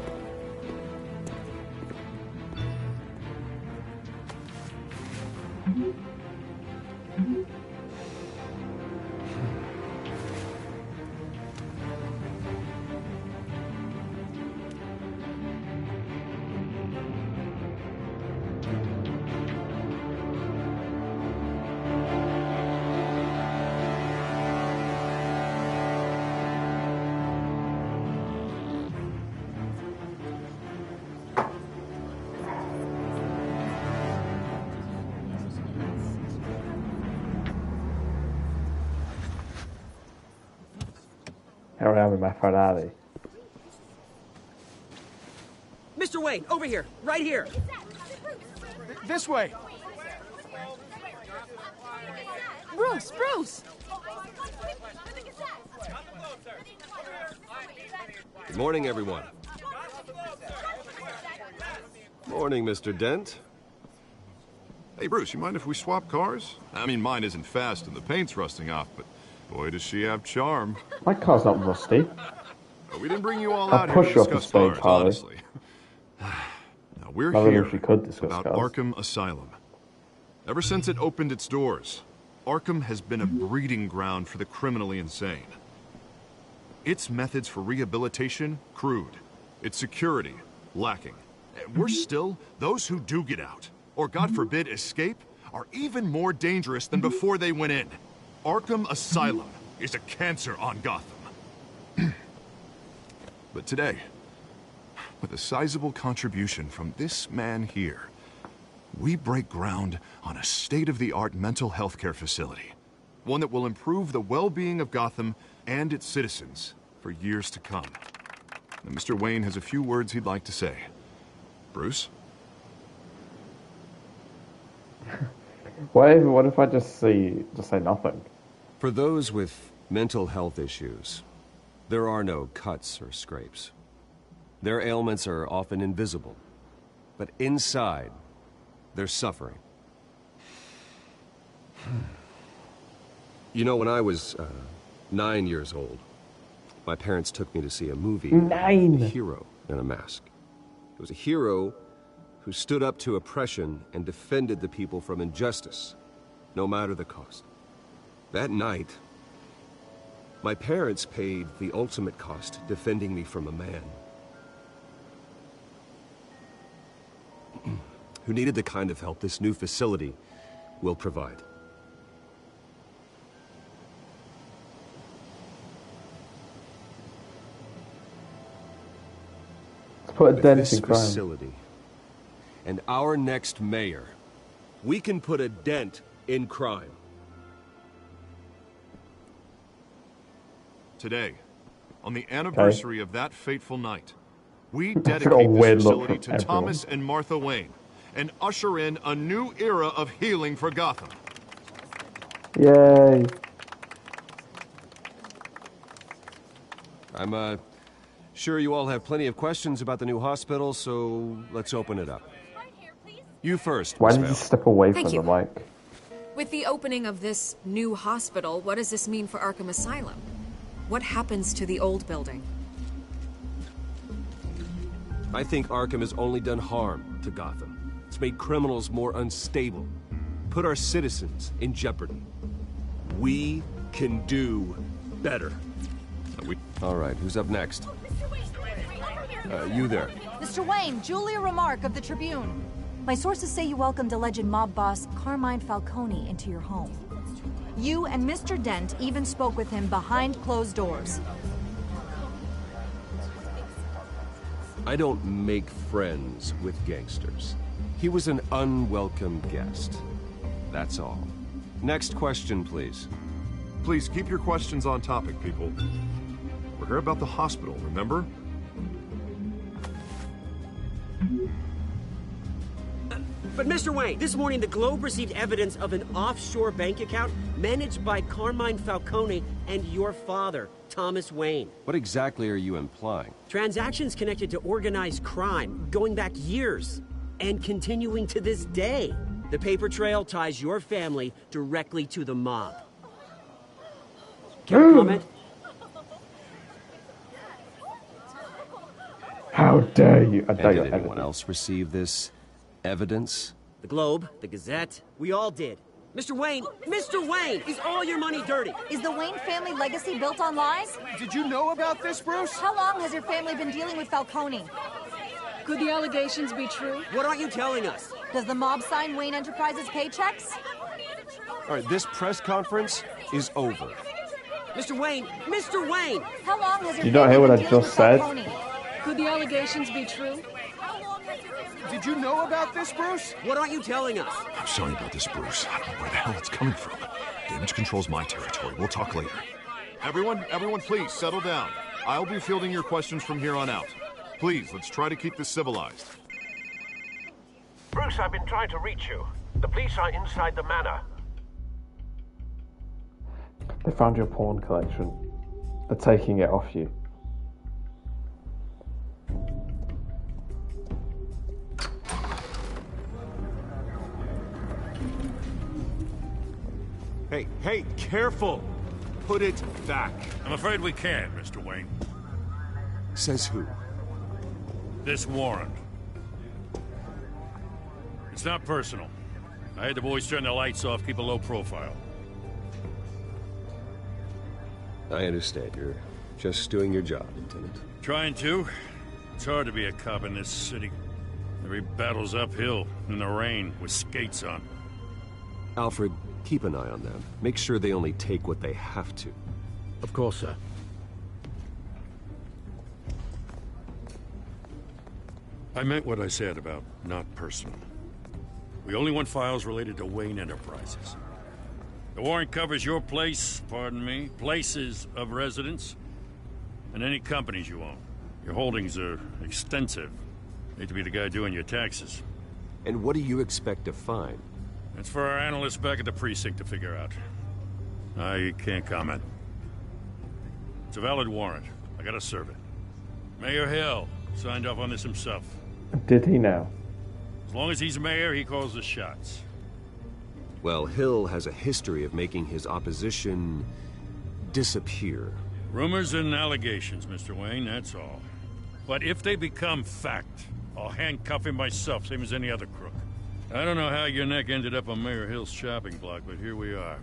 Here I am in my Ferrari. Mr. Wayne, over here, right here. This way. Bruce, Bruce! Good morning, everyone. Morning, Mr. Dent. Hey, Bruce, you mind if we swap cars? I mean, mine isn't fast and the paint's rusting off, but boy, does she have charm. My car's not rusty. We didn't bring you all I'll out here push to you off the discuss stage, cars, Harley. honestly. Now, we're I really here wish we could discuss about cars. Arkham Asylum. Ever since it opened its doors, Arkham has been a breeding ground for the criminally insane. Its methods for rehabilitation, crude. Its security, lacking. And worse still, those who do get out, or God forbid escape, are even more dangerous than before they went in. Arkham Asylum is a cancer on Gotham. But today, with a sizable contribution from this man here, we break ground on a state-of-the-art mental health care facility. One that will improve the well-being of Gotham and its citizens for years to come. And Mr. Wayne has a few words he'd like to say. Bruce? What if I just say nothing? For those with mental health issues, there are no cuts or scrapes. Their ailments are often invisible, but inside, they're suffering. You know, when I was 9 years old, my parents took me to see a movie. 9. A hero in a mask. It was a hero who stood up to oppression and defended the people from injustice, no matter the cost. That night, my parents paid the ultimate cost defending me from a man who needed the kind of help this new facility will provide. Put a With dent this in crime. facility and our next mayor, we can put a dent in crime. Today, on the anniversary of that fateful night, we That's a dedicate weird this look facility from to everyone. Thomas and Martha Wayne and usher in a new era of healing for Gotham. Yay. I'm sure you all have plenty of questions about the new hospital, so let's open it up. You first, Why Miss did you Vale. step away Thank from you. the mic? With the opening of this new hospital, what does this mean for Arkham Asylum? What happens to the old building? I think Arkham has only done harm to Gotham. It's made criminals more unstable, put our citizens in jeopardy. We can do better. All right, who's up next? You there. Mr. Wayne, Julia Remark of the Tribune. My sources say you welcomed alleged mob boss Carmine Falcone into your home. You and Mr. Dent even spoke with him behind closed doors. I don't make friends with gangsters. He was an unwelcome guest. That's all. Next question, please. Please keep your questions on topic, people. We're here about the hospital, remember? But Mr. Wayne, this morning the Globe received evidence of an offshore bank account managed by Carmine Falcone and your father, Thomas Wayne. What exactly are you implying? Transactions connected to organized crime, going back years, and continuing to this day. The paper trail ties your family directly to the mob. Can I comment? How dare you? I dare And you. did anyone else receive this evidence? The Globe, the Gazette, we all did. Mr. Wayne, is all your money dirty? Is the Wayne family legacy built on lies? Did you know about this, Bruce? How long has your family been dealing with Falcone? Could the allegations be true? What aren't you telling us? Does the mob sign Wayne Enterprises paychecks? All right, this press conference is over. Mr. Wayne! How long has your You don't hear what I family been dealing just with said? Falcone? Could the allegations be true? Did you know about this, Bruce? What aren't you telling us? I'm sorry about this, Bruce. I don't know where the hell it's coming from. Damage control's my territory. We'll talk later. Everyone, please, settle down. I'll be fielding your questions from here on out. Please, let's try to keep this civilized. Bruce, I've been trying to reach you. The police are inside the manor. They found your porn collection. They're taking it off you. Hey, careful! Put it back. I'm afraid we can't, Mr. Wayne. Says who? This warrant. It's not personal. I had the boys turn the lights off, keep a low profile. I understand. You're just doing your job, Lieutenant. Trying to. It's hard to be a cop in this city. Every battle's uphill, in the rain, with skates on. Alfred, keep an eye on them. Make sure they only take what they have to. Of course, sir. I meant what I said about not personal. We only want files related to Wayne Enterprises. The warrant covers your place, pardon me, places of residence, and any companies you own. Your holdings are extensive. Need to be the guy doing your taxes. And what do you expect to find? That's for our analysts back at the precinct to figure out. I can't comment. It's a valid warrant. I gotta serve it. Mayor Hill signed off on this himself. Did he now? As long as he's mayor, he calls the shots. Well, Hill has a history of making his opposition disappear. Rumors and allegations, Mr. Wayne, that's all. But if they become fact, I'll handcuff him myself, same as any other crook. I don't know how your neck ended up on Mayor Hill's shopping block, but here we are.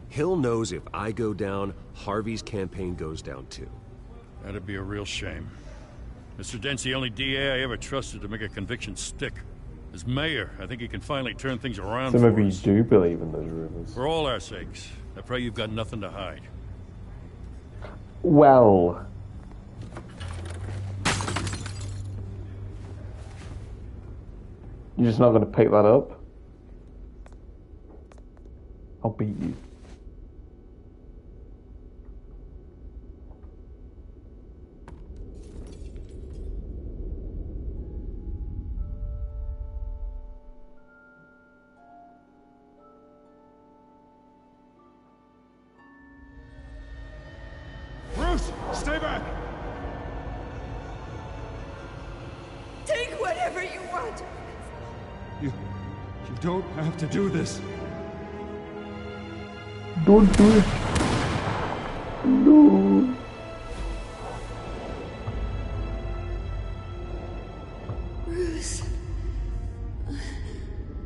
Hill knows if I go down, Harvey's campaign goes down too. That'd be a real shame. Mr. Dent's the only DA I ever trusted to make a conviction stick. As mayor, I think he can finally turn things around So for maybe you us. do believe in those rumors. For all our sakes, I pray you've got nothing to hide. Well. You're just not going to pick that up? I'll beat you. Bruce, stay back! Take whatever you want. You don't have to do this. Don't do it. No. Bruce.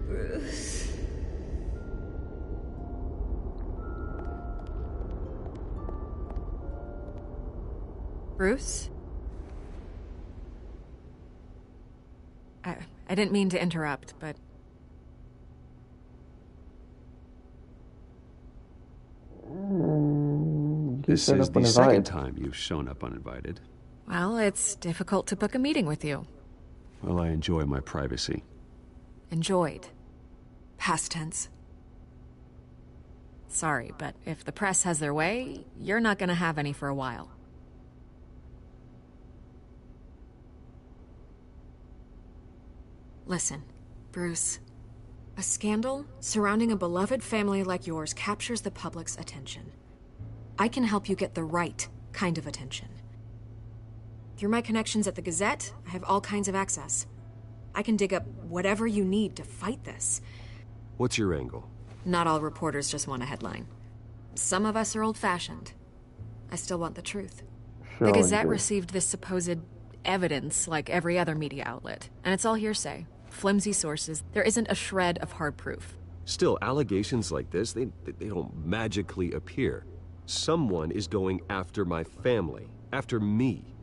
Bruce. Bruce? I didn't mean to interrupt, but... This is the second time you've shown up uninvited. Well, it's difficult to book a meeting with you. Well, I enjoy my privacy. Enjoyed. Past tense. Sorry, but if the press has their way, you're not gonna have any for a while. Listen, Bruce. A scandal surrounding a beloved family like yours captures the public's attention. I can help you get the right kind of attention. Through my connections at the Gazette, I have all kinds of access. I can dig up whatever you need to fight this. What's your angle? Not all reporters just want a headline. Some of us are old-fashioned. I still want the truth. Sure, the Gazette you do. received this supposed evidence like every other media outlet, and it's all hearsay. Flimsy sources. There isn't a shred of hard proof. Still, allegations like this, they don't magically appear. Someone is going after my family, after me.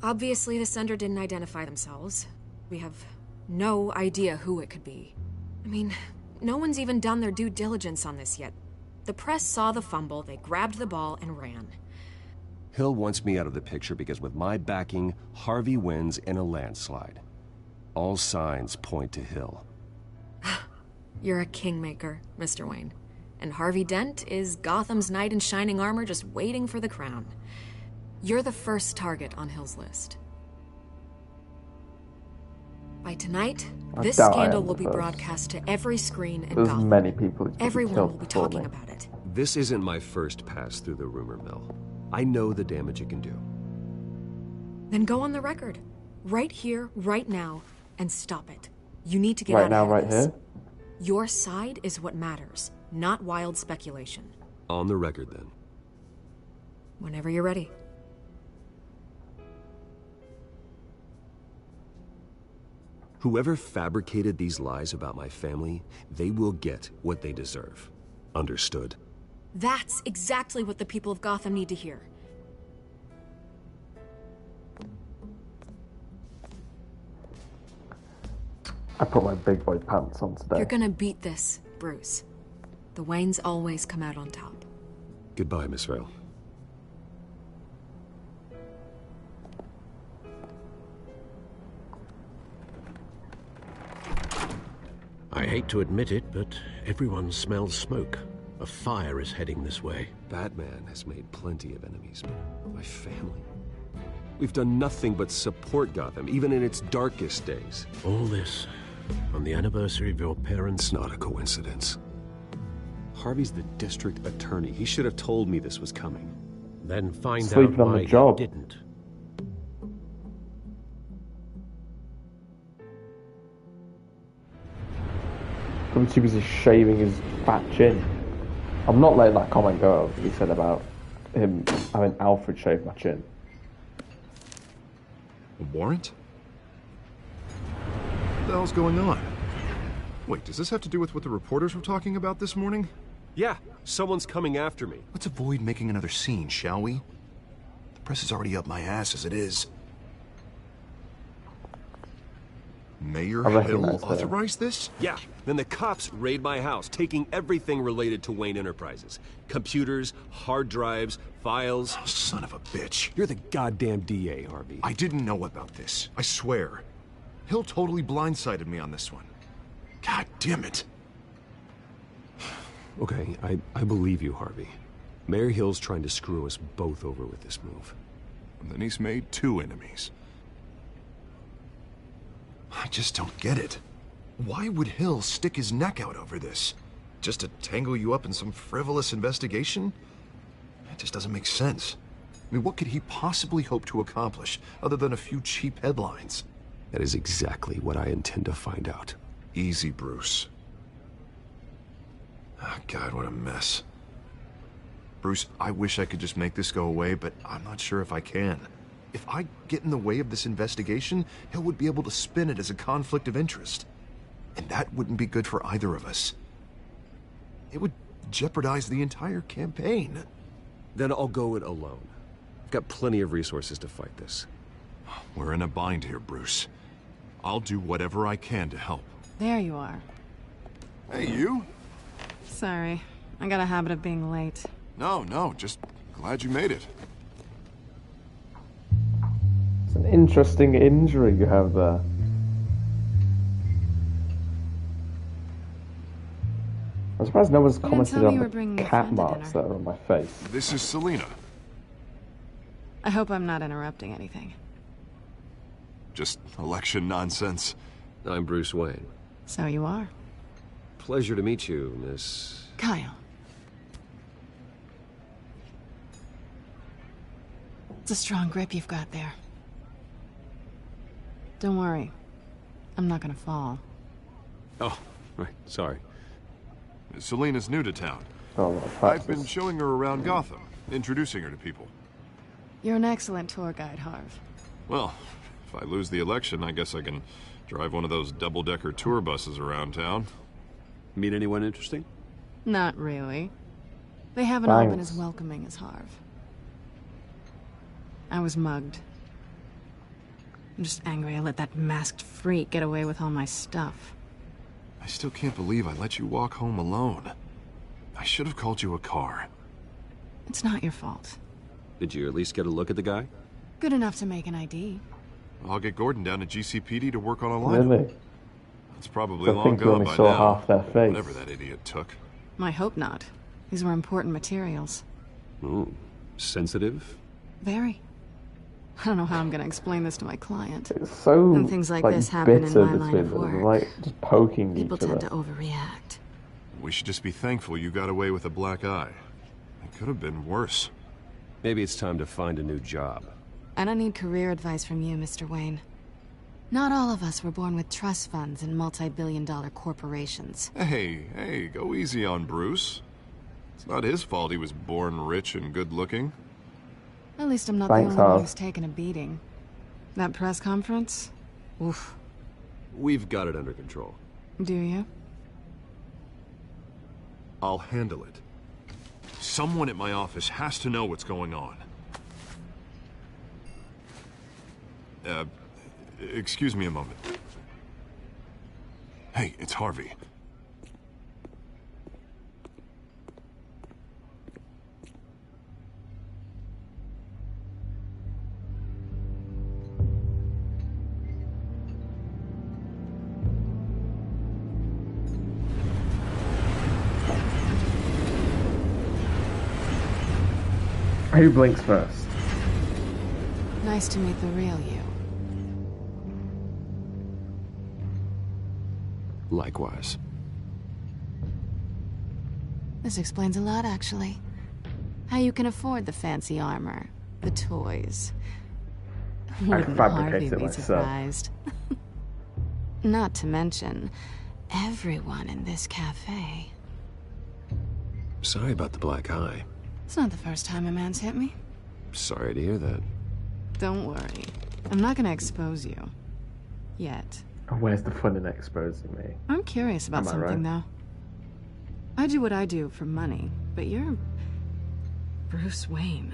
Obviously, the sender didn't identify themselves. We have no idea who it could be. I mean, no one's even done their due diligence on this yet. The press saw the fumble, they grabbed the ball and ran. Hill wants me out of the picture because with my backing, Harvey wins in a landslide. All signs point to Hill. You're a kingmaker, Mr. Wayne. And Harvey Dent is Gotham's knight in shining armor just waiting for the crown. You're the first target on Hill's list. By tonight, this scandal will be broadcast to every screen in Gotham. Many people who've been Everyone killed will be before talking me. about it. This isn't my first pass through the rumor mill. I know the damage it can do. Then go on the record. Right here, right now, and stop it. You need to get Right out now, of right this. here? Your side is what matters, not wild speculation. On the record, then. Whenever you're ready. Whoever fabricated these lies about my family, they will get what they deserve. Understood? That's exactly what the people of Gotham need to hear. I put my big boy pants on today. You're gonna beat this, Bruce. The Waynes always come out on top. Goodbye, Miss Vale. I hate to admit it, but everyone smells smoke. A fire is heading this way. Batman has made plenty of enemies, but my family... We've done nothing but support Gotham, even in its darkest days. All this on the anniversary of your parents'... It's not a coincidence. Harvey's the district attorney. He should have told me this was coming. Then find out Sleeping on why the job. he didn't. Probably too busy shaving his fat chin. I'm not letting that comment go over he said about him having Alfred shave my chin. A warrant? What the hell's going on? Wait, does this have to do with what the reporters were talking about this morning? Yeah, someone's coming after me. Let's avoid making another scene, shall we? The press is already up my ass as it is. Mayor Hill authorized this? Yeah, then the cops raid my house, taking everything related to Wayne Enterprises. Computers, hard drives, files. Oh, son of a bitch. You're the goddamn DA, Harvey. I didn't know about this. I swear. Hill totally blindsided me on this one. God damn it. Okay, I believe you, Harvey. Mayor Hill's trying to screw us both over with this move. And then he's made two enemies. I just don't get it. Why would Hill stick his neck out over this? Just to tangle you up in some frivolous investigation? It just doesn't make sense. I mean, what could he possibly hope to accomplish other than a few cheap headlines? That is exactly what I intend to find out. Easy, Bruce. Oh, God, what a mess. Bruce, I wish I could just make this go away, but I'm not sure if I can. If I get in the way of this investigation, Hill would be able to spin it as a conflict of interest. And that wouldn't be good for either of us. It would jeopardize the entire campaign. Then I'll go it alone. I've got plenty of resources to fight this. We're in a bind here, Bruce. I'll do whatever I can to help. There you are. Hey, you? Sorry. I got a habit of being late. No, just glad you made it. It's an interesting injury you have there. I'm surprised no one's commented tell me you were on bringing the a cat friend to marks that dinner. are on my face. This is Selina. I hope I'm not interrupting anything. Just election nonsense. I'm Bruce Wayne. So you are. Pleasure to meet you, Miss... Kyle. It's a strong grip you've got there. Don't worry. I'm not gonna fall. Oh, right, sorry. Selina's new to town. Oh, I've been showing her around Gotham, introducing her to people. You're an excellent tour guide, Harv. Well, if I lose the election, I guess I can drive one of those double-decker tour buses around town. Meet anyone interesting? Not really. They haven't all been Thanks. as welcoming as Harv. I was mugged. I'm just angry I let that masked freak get away with all my stuff. I still can't believe I let you walk home alone. I should have called you a car. It's not your fault. Did you at least get a look at the guy? Good enough to make an ID. I'll get Gordon down to GCPD to work on a lineup. Really? It's probably So I long think you gone only by saw now. half their face. Whatever that idiot took. I hope not. These were important materials. Ooh, sensitive? Very. I don't know how I'm gonna explain this to my client. It's so And things like this happen in bitter my line between of them, work. like just poking People each other. tend to overreact. We should just be thankful you got away with a black eye. It could have been worse. Maybe it's time to find a new job. I don't need career advice from you, Mr. Wayne. Not all of us were born with trust funds and multi-billion-dollar corporations. Hey, go easy on Bruce. It's not his fault he was born rich and good-looking. At least I'm not Thanks, the only one Harv. who's taken a beating. That press conference? Oof. We've got it under control. Do you? I'll handle it. Someone at my office has to know what's going on. Excuse me a moment. Hey, it's Harvey. Who blinks first? Nice to meet the real you. Likewise. This explains a lot, actually. How you can afford the fancy armor, the toys. Wouldn't fabricate Harvey it be myself. surprised? Not to mention, everyone in this cafe. Sorry about the black eye. It's not the first time a man's hit me. Sorry to hear that. Don't worry. I'm not gonna expose you. Yet. Oh, where's the fun in exposing me? I'm curious about Am I something, right? though. I do what I do for money, but you're... Bruce Wayne.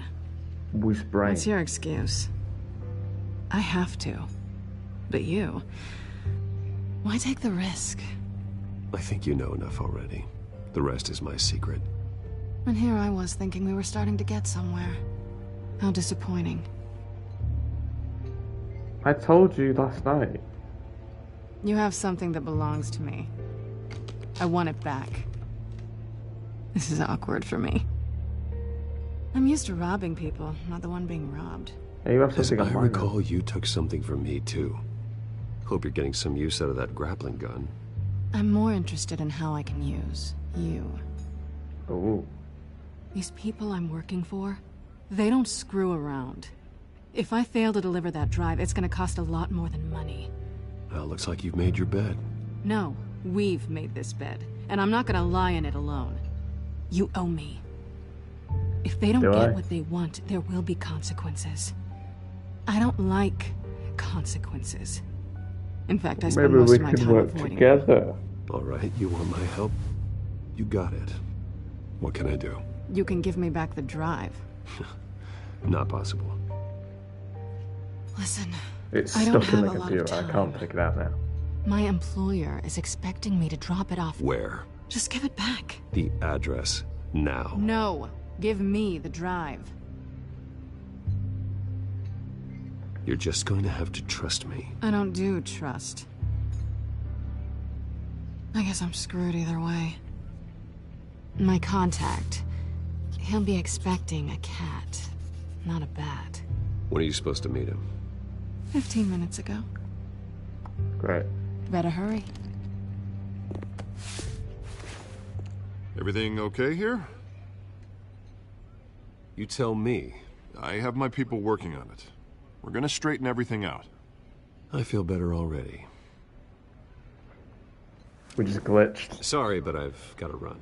Bruce Brain. What's your excuse? I have to. But you... Why take the risk? I think you know enough already. The rest is my secret. And here I was thinking we were starting to get somewhere. How disappointing. I told you last night. You have something that belongs to me. I want it back. This is awkward for me. I'm used to robbing people, not the one being robbed. Yeah, you have As something I on mine. recall, you took something from me, too. Hope you're getting some use out of that grappling gun. I'm more interested in how I can use you. Oh. These people I'm working for, they don't screw around. If I fail to deliver that drive, it's gonna cost a lot more than money. Well, looks like you've made your bed. No, we've made this bed, and I'm not gonna lie in it alone. You owe me. If they don't Do get I? what they want, there will be consequences. I don't like consequences. In fact, I spend Maybe most we of my could time work avoiding together. All right, you want my help? You got it. What can I do? them. You can give me back the drive. Not possible. Listen, It's I don't stuck in the have a lot of computer. I time. can't take it out now. My employer is expecting me to drop it off. Where? Just give it back. The address. Now. No. Give me the drive. You're just going to have to trust me. I don't do trust. I guess I'm screwed either way. My contact. He'll be expecting a cat, not a bat. When are you supposed to meet him? 15 minutes ago. Great. Better hurry. Everything okay here? You tell me. I have my people working on it. We're gonna straighten everything out. I feel better already. We just glitched. Sorry, but I've got to run.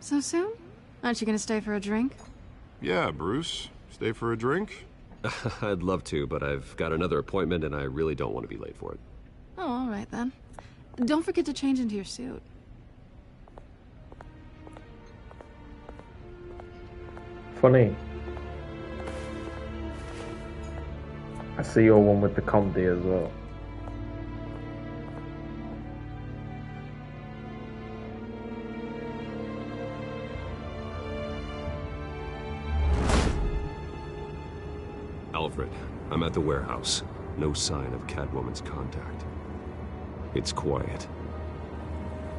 So soon? Aren't you gonna stay for a drink? Yeah, Bruce. Stay for a drink? I'd love to, but I've got another appointment and I really don't want to be late for it. Oh, all right then. Don't forget to change into your suit. Funny. I see your one with the comedy as well. Alfred, I'm at the warehouse. No sign of Catwoman's contact. It's quiet.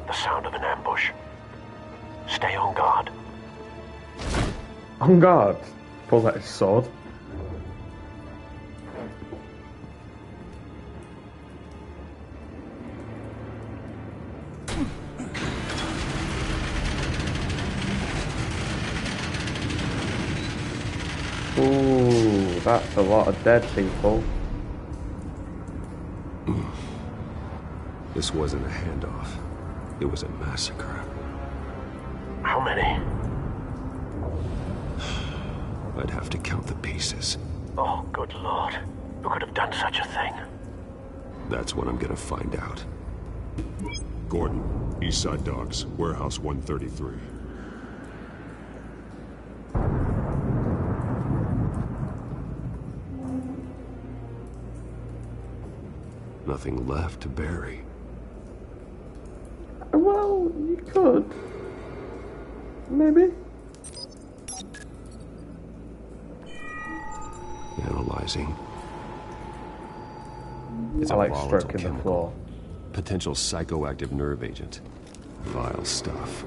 The sound of an ambush. Stay on guard. On guard. Pulls out his sword. Ooh, that's a lot of dead people. This wasn't a handoff. It was a massacre. How many? I'd have to count the pieces. Oh, good lord. Who could have done such a thing? That's what I'm gonna find out. Gordon, Eastside Docks, Warehouse 133. Nothing left to bury. Well, you could. Maybe. Analyzing. It's I a like volatile stroking the chemical. floor. Potential psychoactive nerve agent. Vile stuff.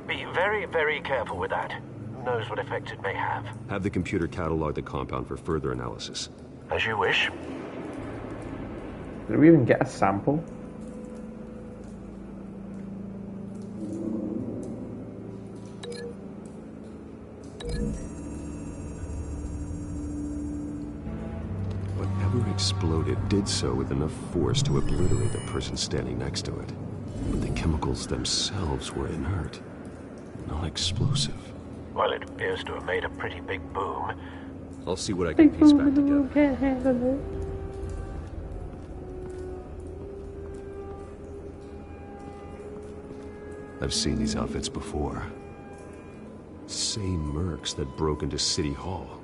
Be very, very careful with that. Who knows what effects it may have. Have the computer catalog the compound for further analysis. As you wish. Did we even get a sample? Whatever exploded did so with enough force to obliterate the person standing next to it. But the chemicals themselves were inert, non-explosive. Well, it appears to have made a pretty big boom. I'll see what I can piece back together. Can't handle it. I've seen these outfits before. Same mercs that broke into City Hall.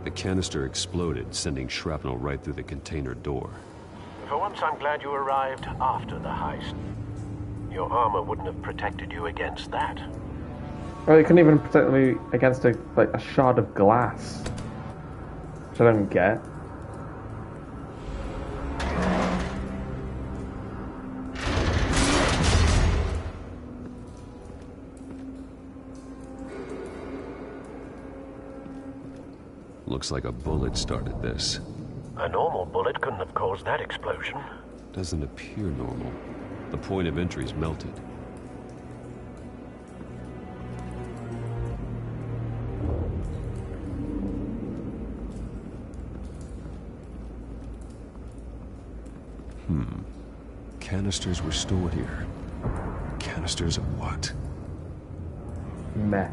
The canister exploded, sending shrapnel right through the container door. For once, I'm glad you arrived after the heist. Your armor wouldn't have protected you against that. Well, it couldn't even protect me against a shard of glass. Which I don't get. Looks like a bullet started this. A normal bullet couldn't have caused that explosion. Doesn't appear normal. The point of entry's melted. Canisters were stored here. Canisters of what? Meh.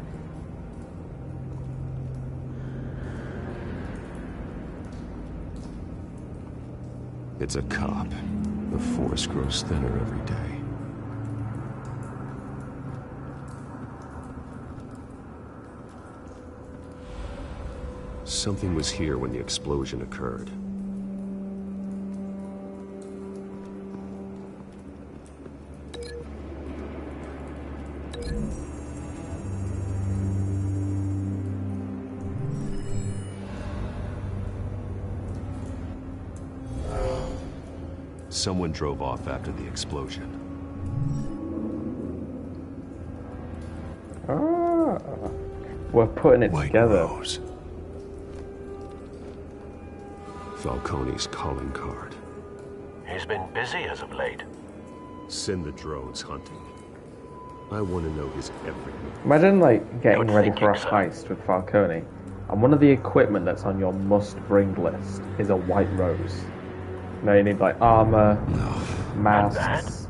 It's a cop. The force grows thinner every day. something was here when the explosion occurred. Someone drove off after the explosion. Ah, we're putting it together. Rose. Falcone's calling card. He's been busy as of late. Send the drones hunting. I want to know his every move. Imagine like getting ready for a heist with Falcone, and one of the equipment that's on your must-bring list is a white rose. No, you need like armor, masks,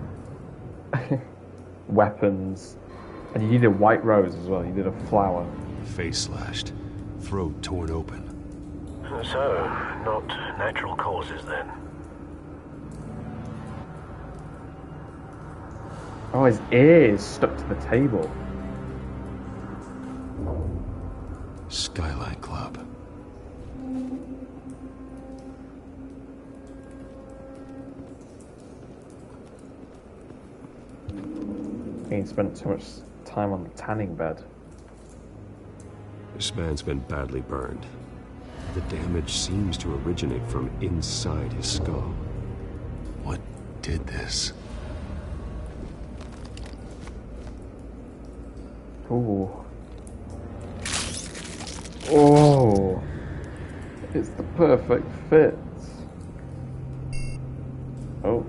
weapons, and you need a white rose as well. You need a flower. Face slashed, throat torn open. So, not natural causes then. Oh, his ear is stuck to the table. Skyline Club. He spent so much time on the tanning bed. This man's been badly burned. The damage seems to originate from inside his skull. What did this? Ooh. Oh. It's the perfect fit. Oh.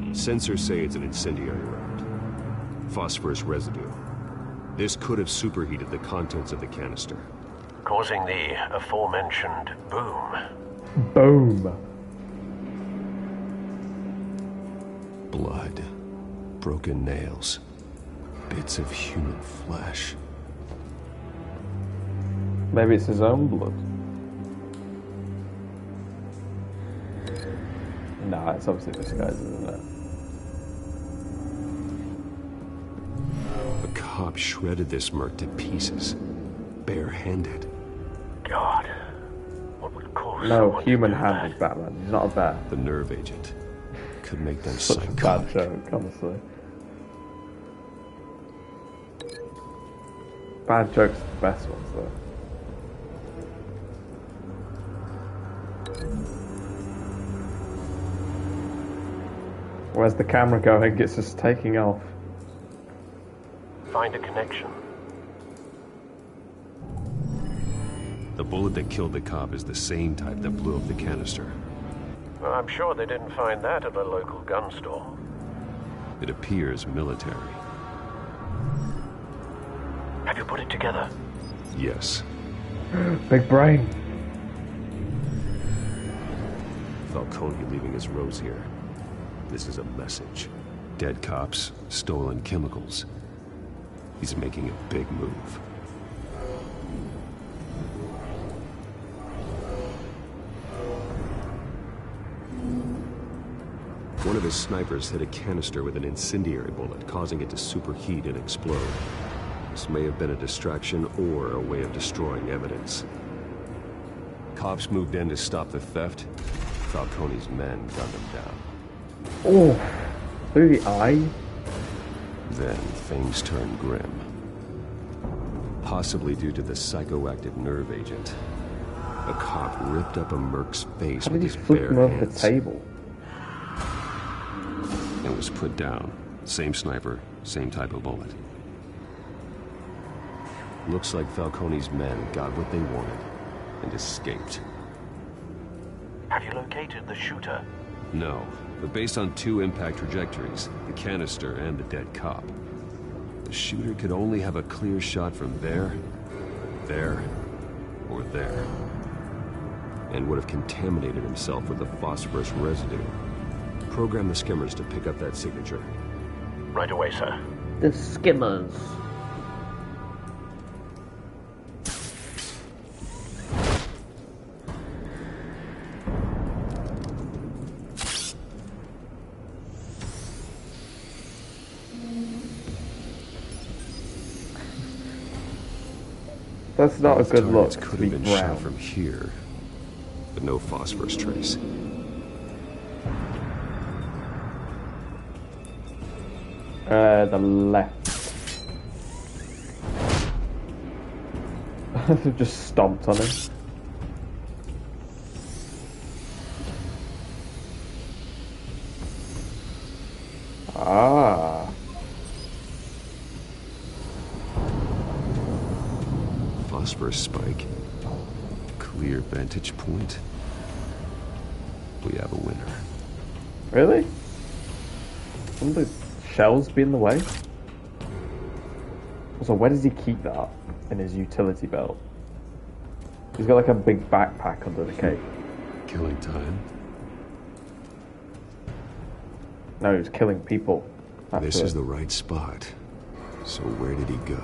Sensors say it's an incendiary round. Phosphorus residue. This could have superheated the contents of the canister. Causing the aforementioned boom. Boom. Blood. Broken nails. Bits of human flesh. Maybe it's his own blood. Nah, it's obviously this guy's, isn't it? A cop shredded this merc to pieces. Barehanded. God. What would cause No, human-handed Batman. He's not a bear. The nerve agent could make them Such a bad joke, honestly. Bad jokes are the best ones, though. Where's the camera going? It's just taking off. Find a connection. The bullet that killed the cop is the same type that blew up the canister. Well, I'm sure they didn't find that at a local gun store. It appears military. Have you put it together? Yes. Big brain. Falcone leaving his rose here. This is a message. Dead cops, stolen chemicals. He's making a big move. One of his snipers hit a canister with an incendiary bullet, causing it to superheat and explode. This may have been a distraction or a way of destroying evidence. Cops moved in to stop the theft. Falcone's men gunned them down. Oh, through the eye? Then things turned grim. Possibly due to the psychoactive nerve agent. A cop ripped up a merc's face How with did his he flip bare him over hands. the table? And was put down. Same sniper, same type of bullet. Looks like Falcone's men got what they wanted and escaped. Have you located the shooter? No, but based on two impact trajectories, the canister and the dead cop, the shooter could only have a clear shot from there, or there, and would have contaminated himself with the phosphorus residue. Program the skimmers to pick up that signature. Right away, sir. The skimmers. That's not a good look. Could To have be been shot brown. from here, but no phosphorus trace. The left. Just stomped on him. Ah. Phosphorus spike. Clear vantage point. We have a winner. Really? Wouldn't the shells be in the way? Also, where does he keep that in his utility belt? He's got like a big backpack under the cape. Killing time. No, he's killing people. This is the right spot. So where did he go?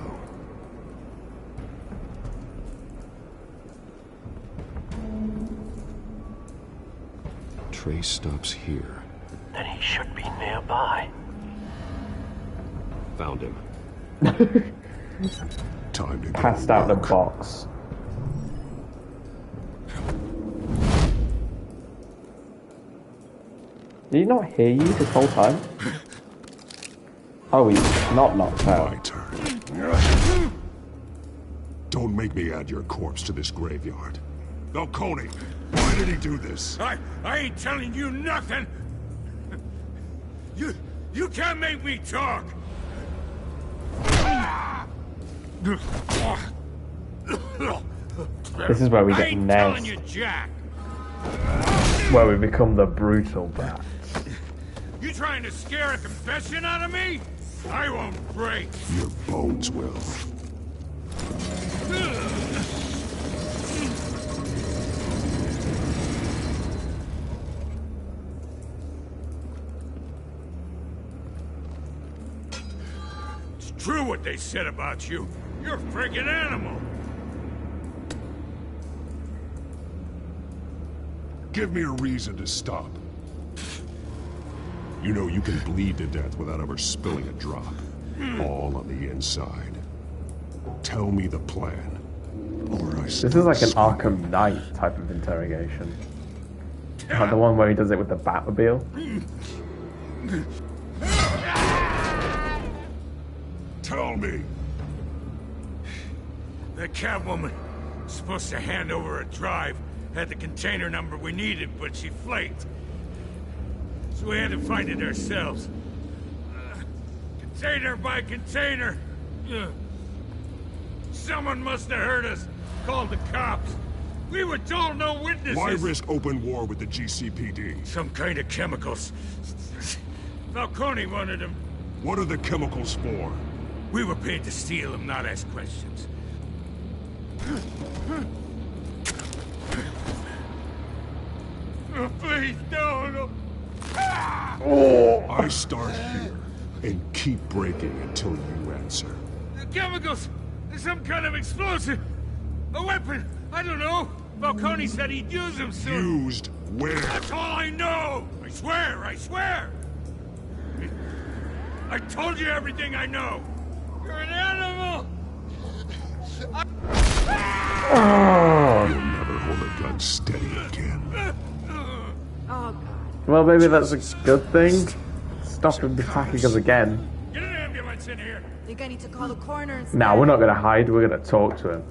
Trace stops here. Then he should be nearby. Found him. Time to Passed out in a box. Did he not hear you this whole time? Oh, he's not knocked out. My turn. Don't make me add your corpse to this graveyard. Falcone, why did he do this? I ain't telling you nothing. You can't make me talk. This is where we I get ain't telling nailed. you, Jack. Where we become the brutal brat. You trying to scare a confession out of me? I won't break. Your bones will. It's true what they said about you. You're a friggin' animal. Give me a reason to stop. You know you can bleed to death without ever spilling a drop. All on the inside. Tell me the plan. Or I This is like an Arkham Knight type of interrogation. Like the one where he does it with the Batmobile. Tell me. The Catwoman was supposed to hand over a drive. Had the container number we needed, but she flaked. So we had to find it ourselves. Container by container. Someone must have heard us. Called the cops. We were told no witnesses. Why risk open war with the GCPD? Some kind of chemicals. Falcone wanted them. What are the chemicals for? We were paid to steal them, not ask questions. Oh, please, no. I start here and keep breaking until you answer. The chemicals! Some kind of explosive! A weapon! I don't know! Falcone said he'd use them soon! Used where? That's all I know! I swear! I told you everything I know! You're an animal! You'll never hold a gun steady again. Well, maybe that's a good thing. Stop him attacking us again. Get an ambulance in here! Think I need to call the coroner instead? Nah, we're not gonna hide, we're gonna talk to him.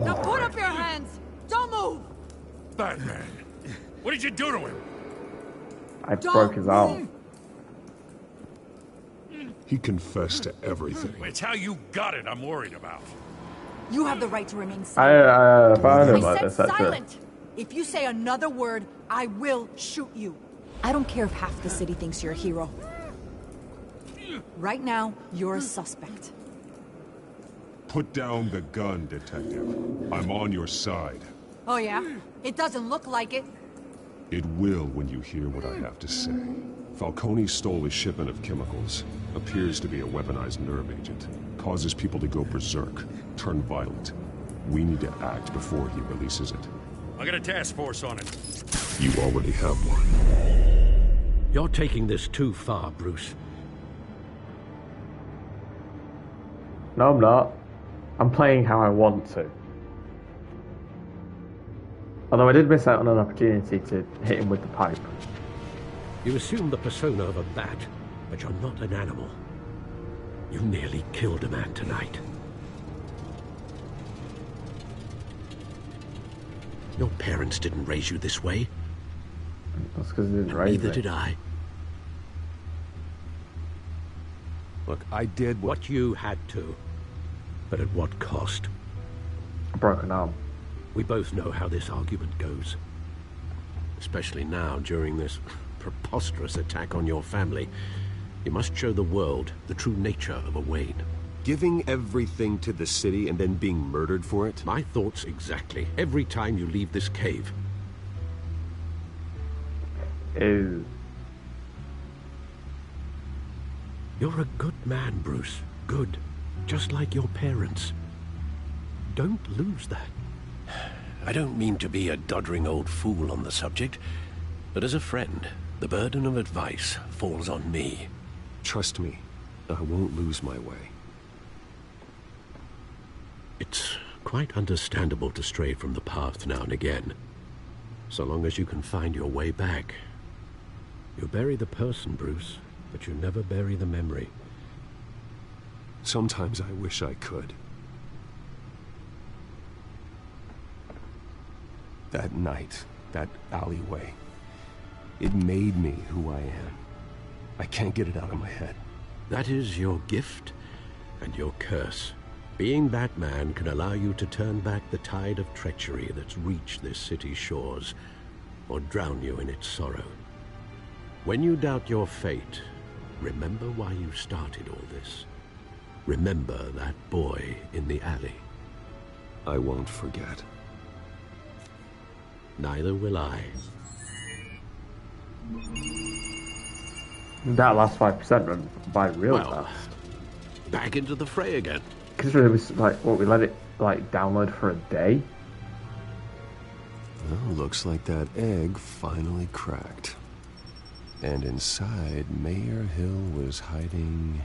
Now put up your hands! Don't move! Batman! What did you do to him? I broke his arm. He confessed to everything. It's how you got it I'm worried about. You have the right to remain silent. I found out I about said this, actually. silent! If you say another word, I will shoot you. I don't care if half the city thinks you're a hero. Right now, you're a suspect. Put down the gun, detective. I'm on your side. Oh yeah? It doesn't look like it. It will when you hear what I have to say. Falcone stole a shipment of chemicals. Appears to be a weaponized nerve agent. Causes people to go berserk, turn violent. We need to act before he releases it. I got a task force on it. You already have one. You're taking this too far, Bruce. No, I'm not. I'm playing how I want to. Although I did miss out on an opportunity to hit him with the pipe. You assume the persona of a bat, but you're not an animal. You nearly killed a man tonight. Your parents didn't raise you this way. That's because they didn't raise me. Neither did I. Look, I did what you had to. But at what cost? A broken arm. We both know how this argument goes. Especially now, during this preposterous attack on your family. You must show the world the true nature of a Wayne. Giving everything to the city and then being murdered for it? My thoughts exactly. Every time you leave this cave. Ew. You're a good man, Bruce. Good. Just like your parents. Don't lose that. I don't mean to be a doddering old fool on the subject, but as a friend, the burden of advice falls on me. Trust me, I won't lose my way. It's quite understandable to stray from the path now and again. So long as you can find your way back. You bury the person, Bruce, but you never bury the memory. Sometimes I wish I could. That night, that alleyway, it made me who I am. I can't get it out of my head. That is your gift and your curse. Being that man can allow you to turn back the tide of treachery that's reached this city's shores, or drown you in its sorrow. When you doubt your fate, remember why you started all this. Remember that boy in the alley. I won't forget. Neither will I. That last 5% went by real fast. Back into the fray again. Because it was like, what, we let it like download for a day? Well, looks like that egg finally cracked. And inside, Mayor Hill was hiding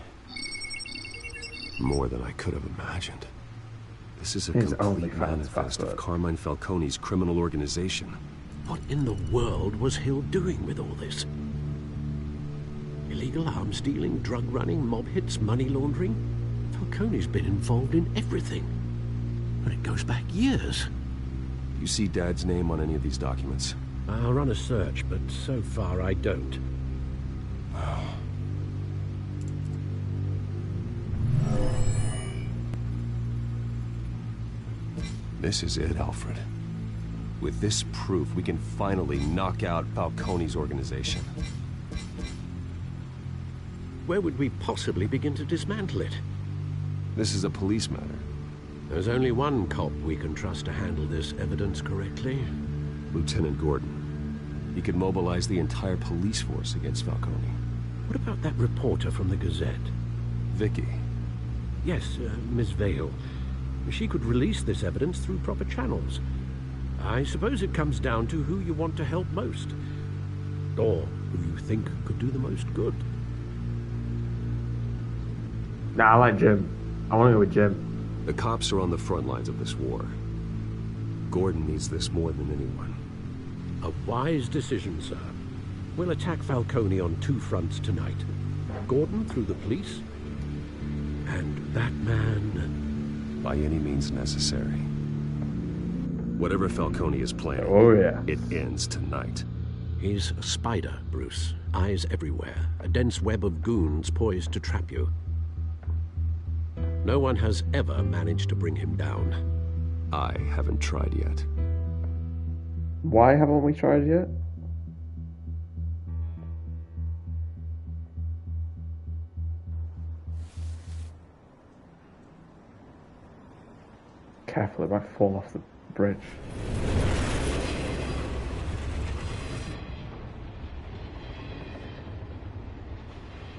more than I could have imagined. This is a complete manifest of Carmine Falcone's criminal organization. What in the world was Hill doing with all this? Illegal arms dealing, drug running, mob hits, money laundering? Falcone's been involved in everything. And it goes back years. You see Dad's name on any of these documents? I'll run a search, but so far I don't. This is it, Alfred. With this proof, we can finally knock out Falcone's organization. Where would we possibly begin to dismantle it? This is a police matter. There's only one cop we can trust to handle this evidence correctly. Lieutenant Gordon. He could mobilize the entire police force against Falcone. What about that reporter from the Gazette? Vicky. Yes, Miss Vale. She could release this evidence through proper channels. I suppose it comes down to who you want to help most. Or who you think could do the most good. Nah, I like Jim. I want to go with Jim. The cops are on the front lines of this war. Gordon needs this more than anyone. A wise decision, sir. We'll attack Falcone on two fronts tonight. Gordon through the police, and that man... By any means necessary. Whatever Falcone is planning, it ends tonight. He's a spider, Bruce. Eyes everywhere. A dense web of goons poised to trap you. No one has ever managed to bring him down. I haven't tried yet. Why haven't we tried yet? Careful, it might fall off the bridge.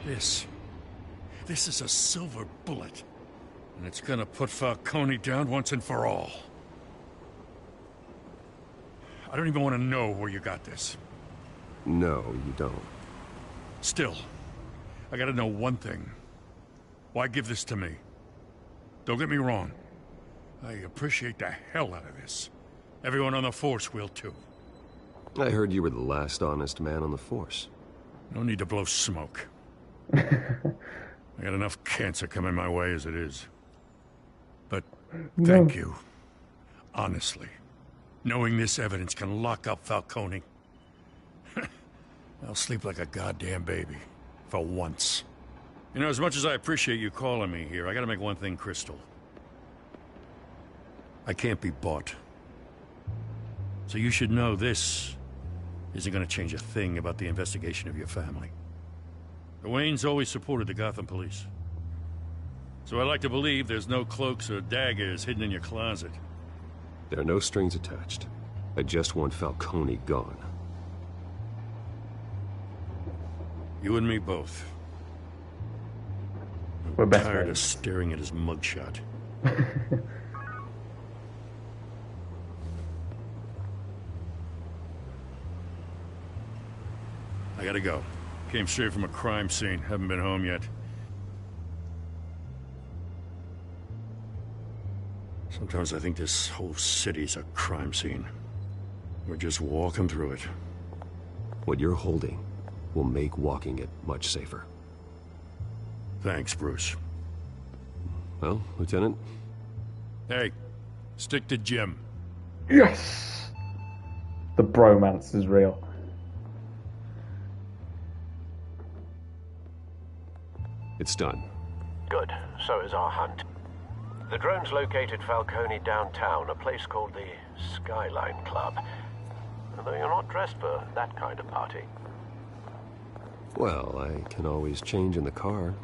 This is a silver bullet. And it's gonna put Falcone down once and for all. I don't even want to know where you got this. No, you don't. Still, I gotta know one thing. Why give this to me? Don't get me wrong. I appreciate the hell out of this. Everyone on the force will too. I heard you were the last honest man on the force. No need to blow smoke. I got enough cancer coming my way as it is. But thank you. Honestly. Knowing this evidence can lock up Falcone. I'll sleep like a goddamn baby. For once. You know, as much as I appreciate you calling me here, I gotta make one thing crystal. I can't be bought. So you should know this isn't gonna change a thing about the investigation of your family. The Waynes always supported the Gotham police. So I like to believe there's no cloaks or daggers hidden in your closet. There are no strings attached. I just want Falcone gone. You and me both. We're best tired friends. of staring at his mugshot. I gotta go. Came straight from a crime scene. Haven't been home yet. Sometimes I think this whole city's a crime scene. We're just walking through it. What you're holding will make walking it much safer. Thanks, Bruce. Well, Lieutenant? Hey, stick to Jim. Yes! The bromance is real. It's done. Good. So is our hunt. The drones located Falcone downtown, a place called the Skyline Club. Although you're not dressed for that kind of party. Well, I can always change in the car.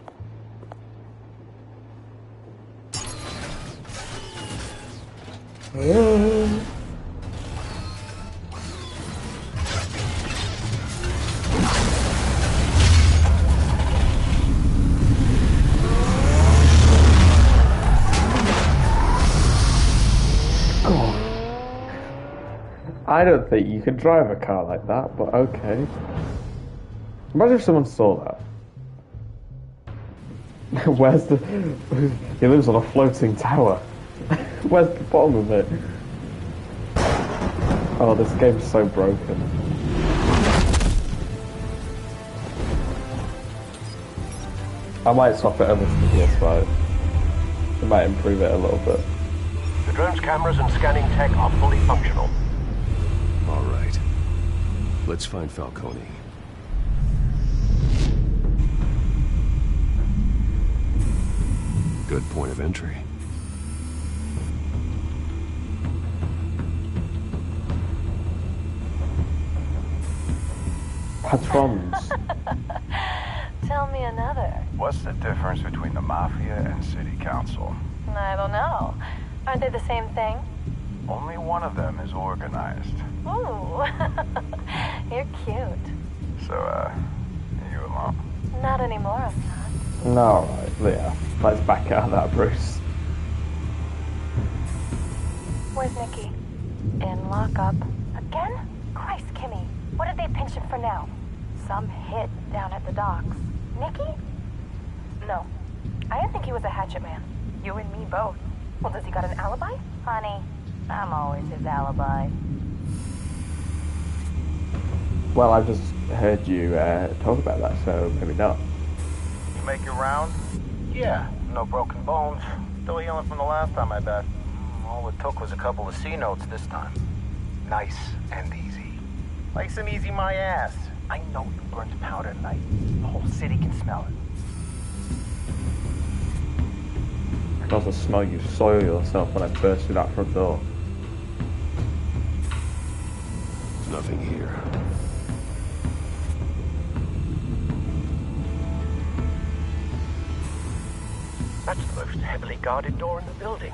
I don't think you could drive a car like that, but okay. Imagine if someone saw that. Where's the... He lives on a floating tower. Where's the bottom of it? Oh, this game's so broken. I might swap it over to the PS5. It might improve it a little bit. The drone's cameras and scanning tech are fully functional. All right. Let's find Falcone. Good point of entry. Patrons. Tell me another. What's the difference between the Mafia and City Council? I don't know. Aren't they the same thing? Only one of them is organized. Ooh. You're cute. So, you alone? Not anymore, I'm not. No, right, yeah. Let's back out of that, Bruce. Where's Nikki? In lockup. Again? Christ, Kimmy. What did they pinch him for now? Some hit down at the docks. Nikki? No. I didn't think he was a hatchet man. You and me both. Well, does he got an alibi? Honey, I'm always his alibi. Well, I've just heard you talk about that, so maybe not. You make your round? Yeah, no broken bones. Still healing from the last time, I bet. All it took was a couple of C notes this time. Nice and easy. Like some easy my ass. I know you burned powder tonight. The whole city can smell it. I can also smell you soil yourself when I burst through that front door. There's nothing here. That's the most heavily guarded door in the building.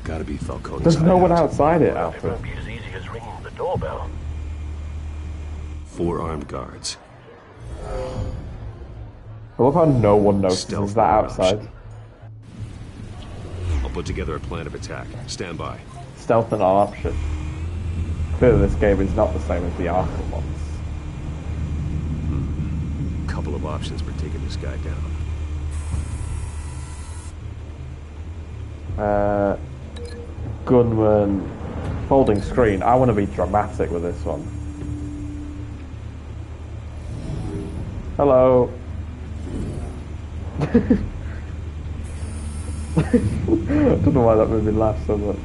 Gotta be Falcone's. There's no one hideout. outside it, It Alfred. won't be as easy as ringing the doorbell. 4 armed guards. I love how no one notices that outside. I'll put together a plan of attack. Stand by. Stealth and an option. Clearly this game is not the same as the Arkham ones. Couple of options for taking this guy down. Gunman, folding screen. I want to be dramatic with this one. Hello. I don't know why that made me laugh so much.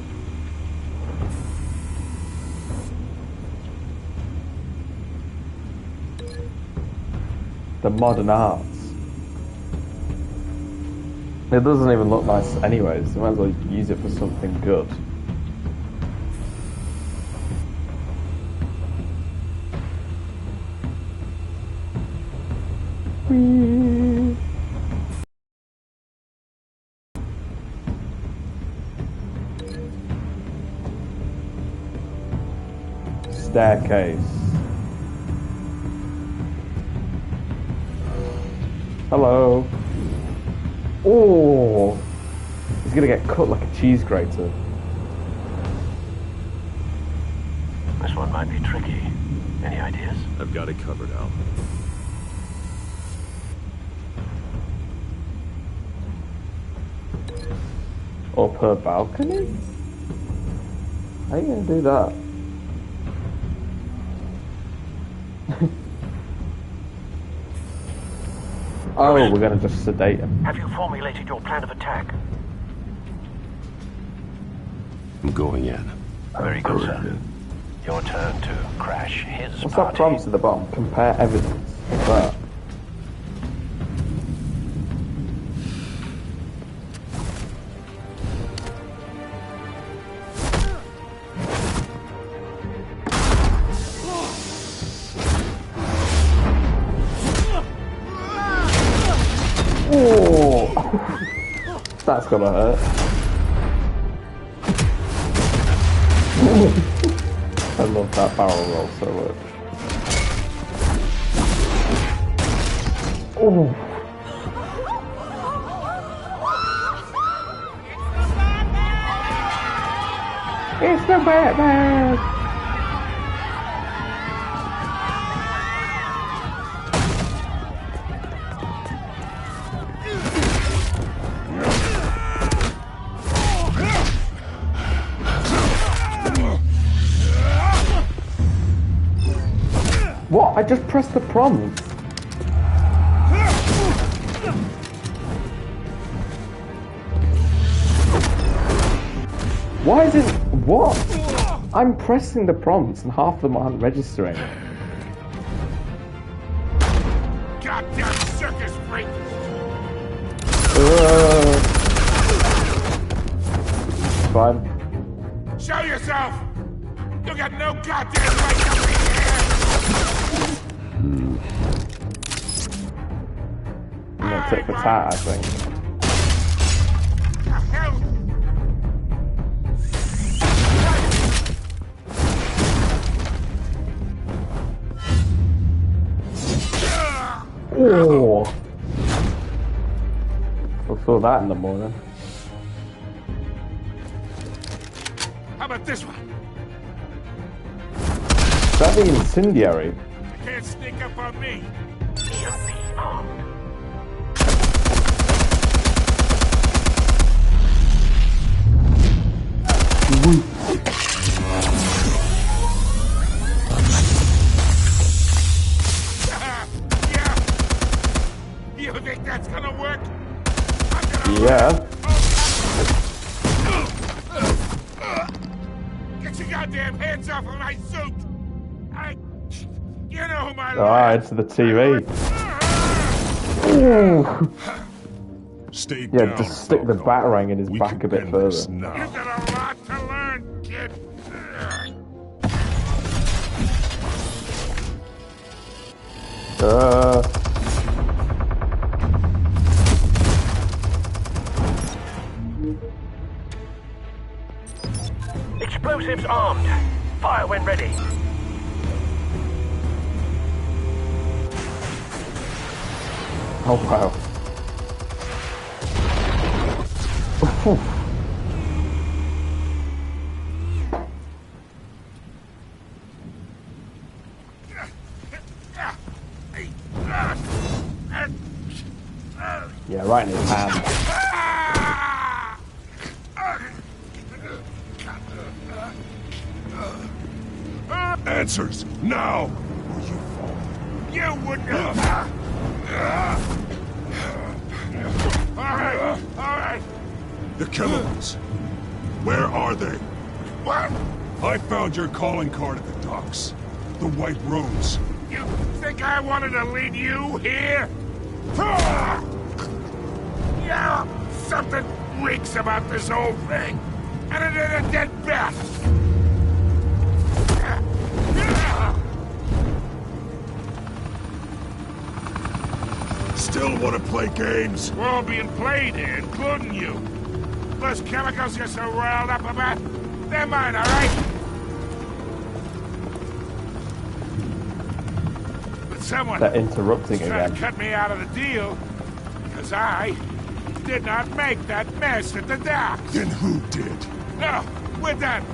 The modern arts. It doesn't even look nice anyways. You might as well use it for something good. Staircase. Hello. Oh, he's gonna get cut like a cheese grater. This one might be tricky. Any ideas? I've got it covered, Al. Up her balcony? How are you gonna do that? Oh, we're gonna just sedate him. Have you formulated your plan of attack? I'm going in. Very good, sir. Your turn to crash his What's party. that prompt at the bottom? Compare evidence. What's that? Oh, that's gonna hurt. I love that barrel roll so much. Oh. It's the Batman! What? I just pressed the prompt. Why is it... What? I'm pressing the prompts and half of them aren't registering. Goddamn circus freak! Fine. Show yourself! You got no goddamn right to be here! I'm gonna tit for tat, I think. Oh! We'll feel that in the morning. How about this one? Is that the incendiary? You can't sneak up on me! You think that's gonna work? Yeah. Get your goddamn hands off of my suit! You know who my Alright, to the TV. Ooh. Stay Yeah, down, just stick the batarang in his back a bit further. You got a lot to learn, kid. Explosives armed. Fire when ready. Oh wow. Yeah, right in his hand. Answers, now! Or you fall. You wouldn't have... All right. The chemicals. Where are they? What? I found your calling card at the docks. The White Rose. You think I wanted to lead you here? Yeah, something reeks about this whole thing. And it is a dead bat. Still want to play games? We're all being played here, including you. Those chemicals you're so riled up about, they're mine, all right? But someone They're interrupting tried again. to cut me out of the deal, because I did not make that mess at the docks. Then who did? No, we're done.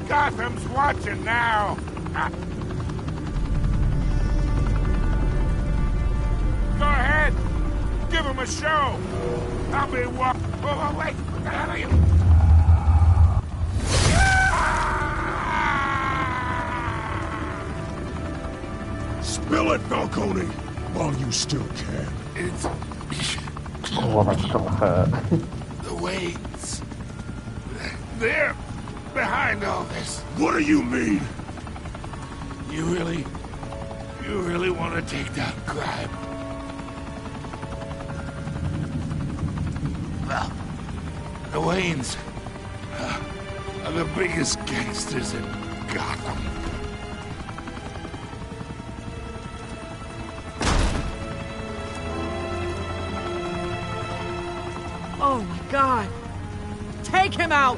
Gotham's watching now. Go ahead. Give him a show. I'll be Oh, wait. What the hell are you? Spill it, Falcone, while you still can. It's... Oh, that's gonna hurt. The Waynes. They're behind all this. What do you mean? You really want to take down crime? Well, the Waynes are the biggest gangsters in Gotham. Oh my God! Take him out!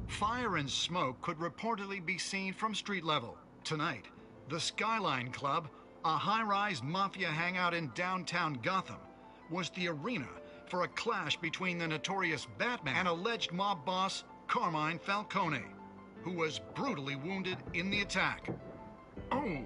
Fire and smoke could reportedly be seen from street level. Tonight, the Skyline Club, a high-rise mafia hangout in downtown Gotham, was the arena for a clash between the notorious Batman and alleged mob boss Carmine Falcone, who was brutally wounded in the attack. Oh!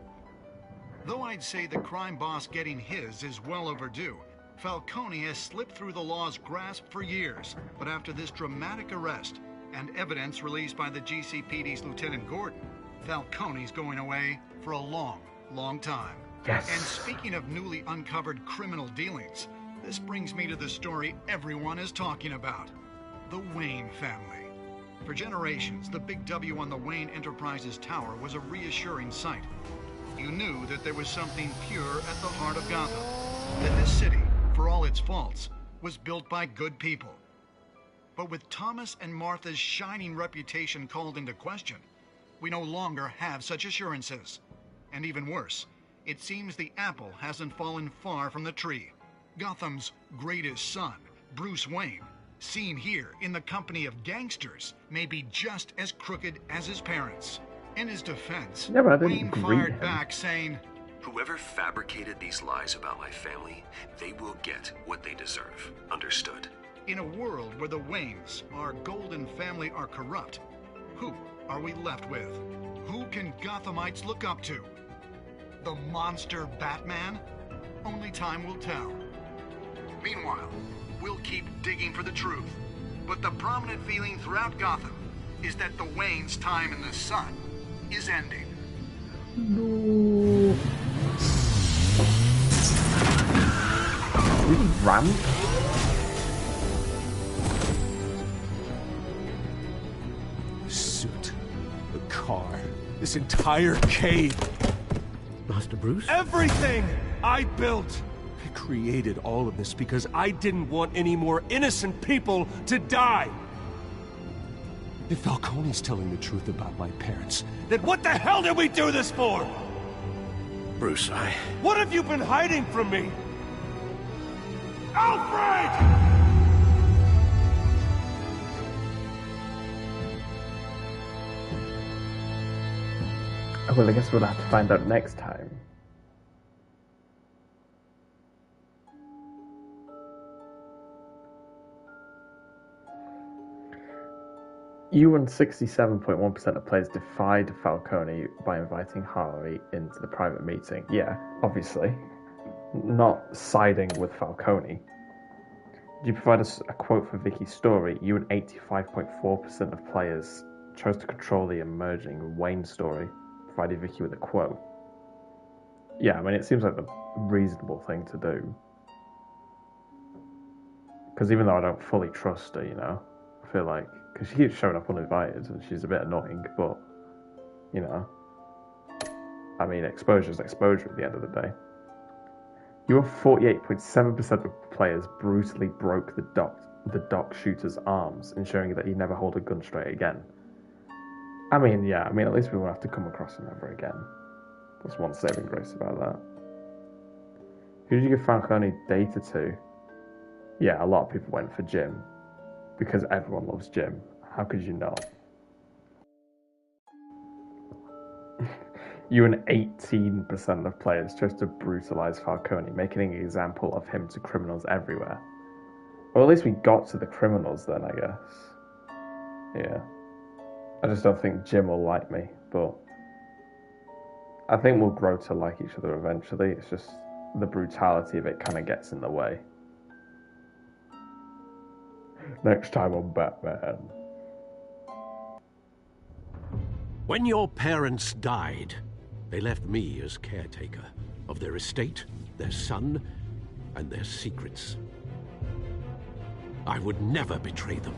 Though I'd say the crime boss getting his is well overdue, Falcone has slipped through the law's grasp for years. But after this dramatic arrest and evidence released by the GCPD's Lieutenant Gordon, Falcone's going away for a long, long time. Yes. And speaking of newly uncovered criminal dealings, this brings me to the story everyone is talking about. The Wayne family. For generations, the big W on the Wayne Enterprises tower was a reassuring sight. You knew that there was something pure at the heart of Gotham. That this city, for all its faults, was built by good people. But with Thomas and Martha's shining reputation called into question, we no longer have such assurances. And even worse, it seems the apple hasn't fallen far from the tree. Gotham's greatest son, Bruce Wayne, seen here in the company of gangsters, may be just as crooked as his parents. In his defense, Wayne fired back saying, "Whoever fabricated these lies about my family, they will get what they deserve. Understood?" In a world where the Waynes, our golden family, are corrupt, who are we left with? Who can Gothamites look up to? The monster Batman? Only time will tell. Meanwhile, we'll keep digging for the truth. But the prominent feeling throughout Gotham is that the Waynes' time in the sun is ending. No. Really rammed? The suit, the car, this entire cave. Master Bruce? Everything I built! I created all of this because I didn't want any more innocent people to die! If Falcone's telling the truth about my parents, then what the hell did we do this for? Bruce, What have you been hiding from me? Alfred! Well, I guess we'll have to find out next time. You and 67.1% of players defied Falcone by inviting Harley into the private meeting. Yeah, obviously. Not siding with Falcone. Did you provide us a quote for Vicky's story? You and 85.4% of players chose to control the emerging Wayne story, provided Vicky with a quote. Yeah, I mean, it seems like the reasonable thing to do. Because even though I don't fully trust her, you know, I feel like, because she keeps showing up uninvited and she's a bit annoying, but, you know, I mean, exposure is exposure at the end of the day. Your 48.7% of players brutally broke the dock shooter's arms, ensuring that he never hold a gun straight again. I mean, yeah, at least we won't have to come across him ever again. That's one saving grace about that. Who did you give Falcone data to? Yeah, a lot of people went for Jim. Because everyone loves Jim. How could you not? You and 18% of players chose to brutalize Falcone, making an example of him to criminals everywhere. Or at least we got to the criminals then, I guess. Yeah. I just don't think Jim will like me, but I think we'll grow to like each other eventually. It's just the brutality of it kind of gets in the way. Next time on Batman. When your parents died, they left me as caretaker of their estate, their son, and their secrets. I would never betray them.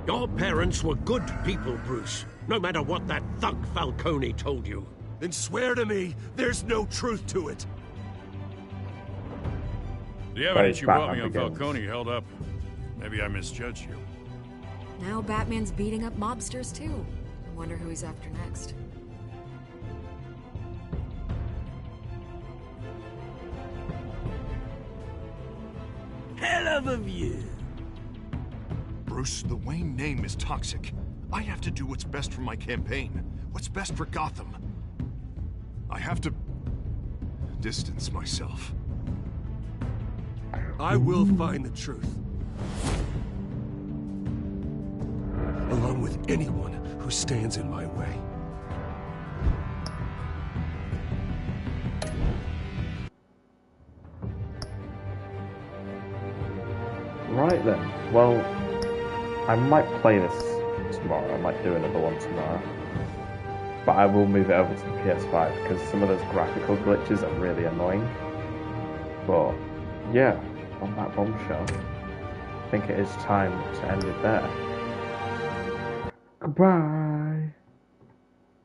Your parents were good people, Bruce, no matter what that thug Falcone told you. Then swear to me there's no truth to it. The evidence you brought me on Falcone held up. Maybe I misjudged you. Now Batman's beating up mobsters, too. I wonder who he's after next. Hell of a view. Bruce, the Wayne name is toxic. I have to do what's best for my campaign. What's best for Gotham. I have to distance myself. I will find the truth. Along with anyone who stands in my way. Right then. Well, I might play this tomorrow. I might do another one tomorrow. But I will move it over to the PS5 because some of those graphical glitches are really annoying. But yeah, on that bombshell, I think it is time to end it there. Goodbye.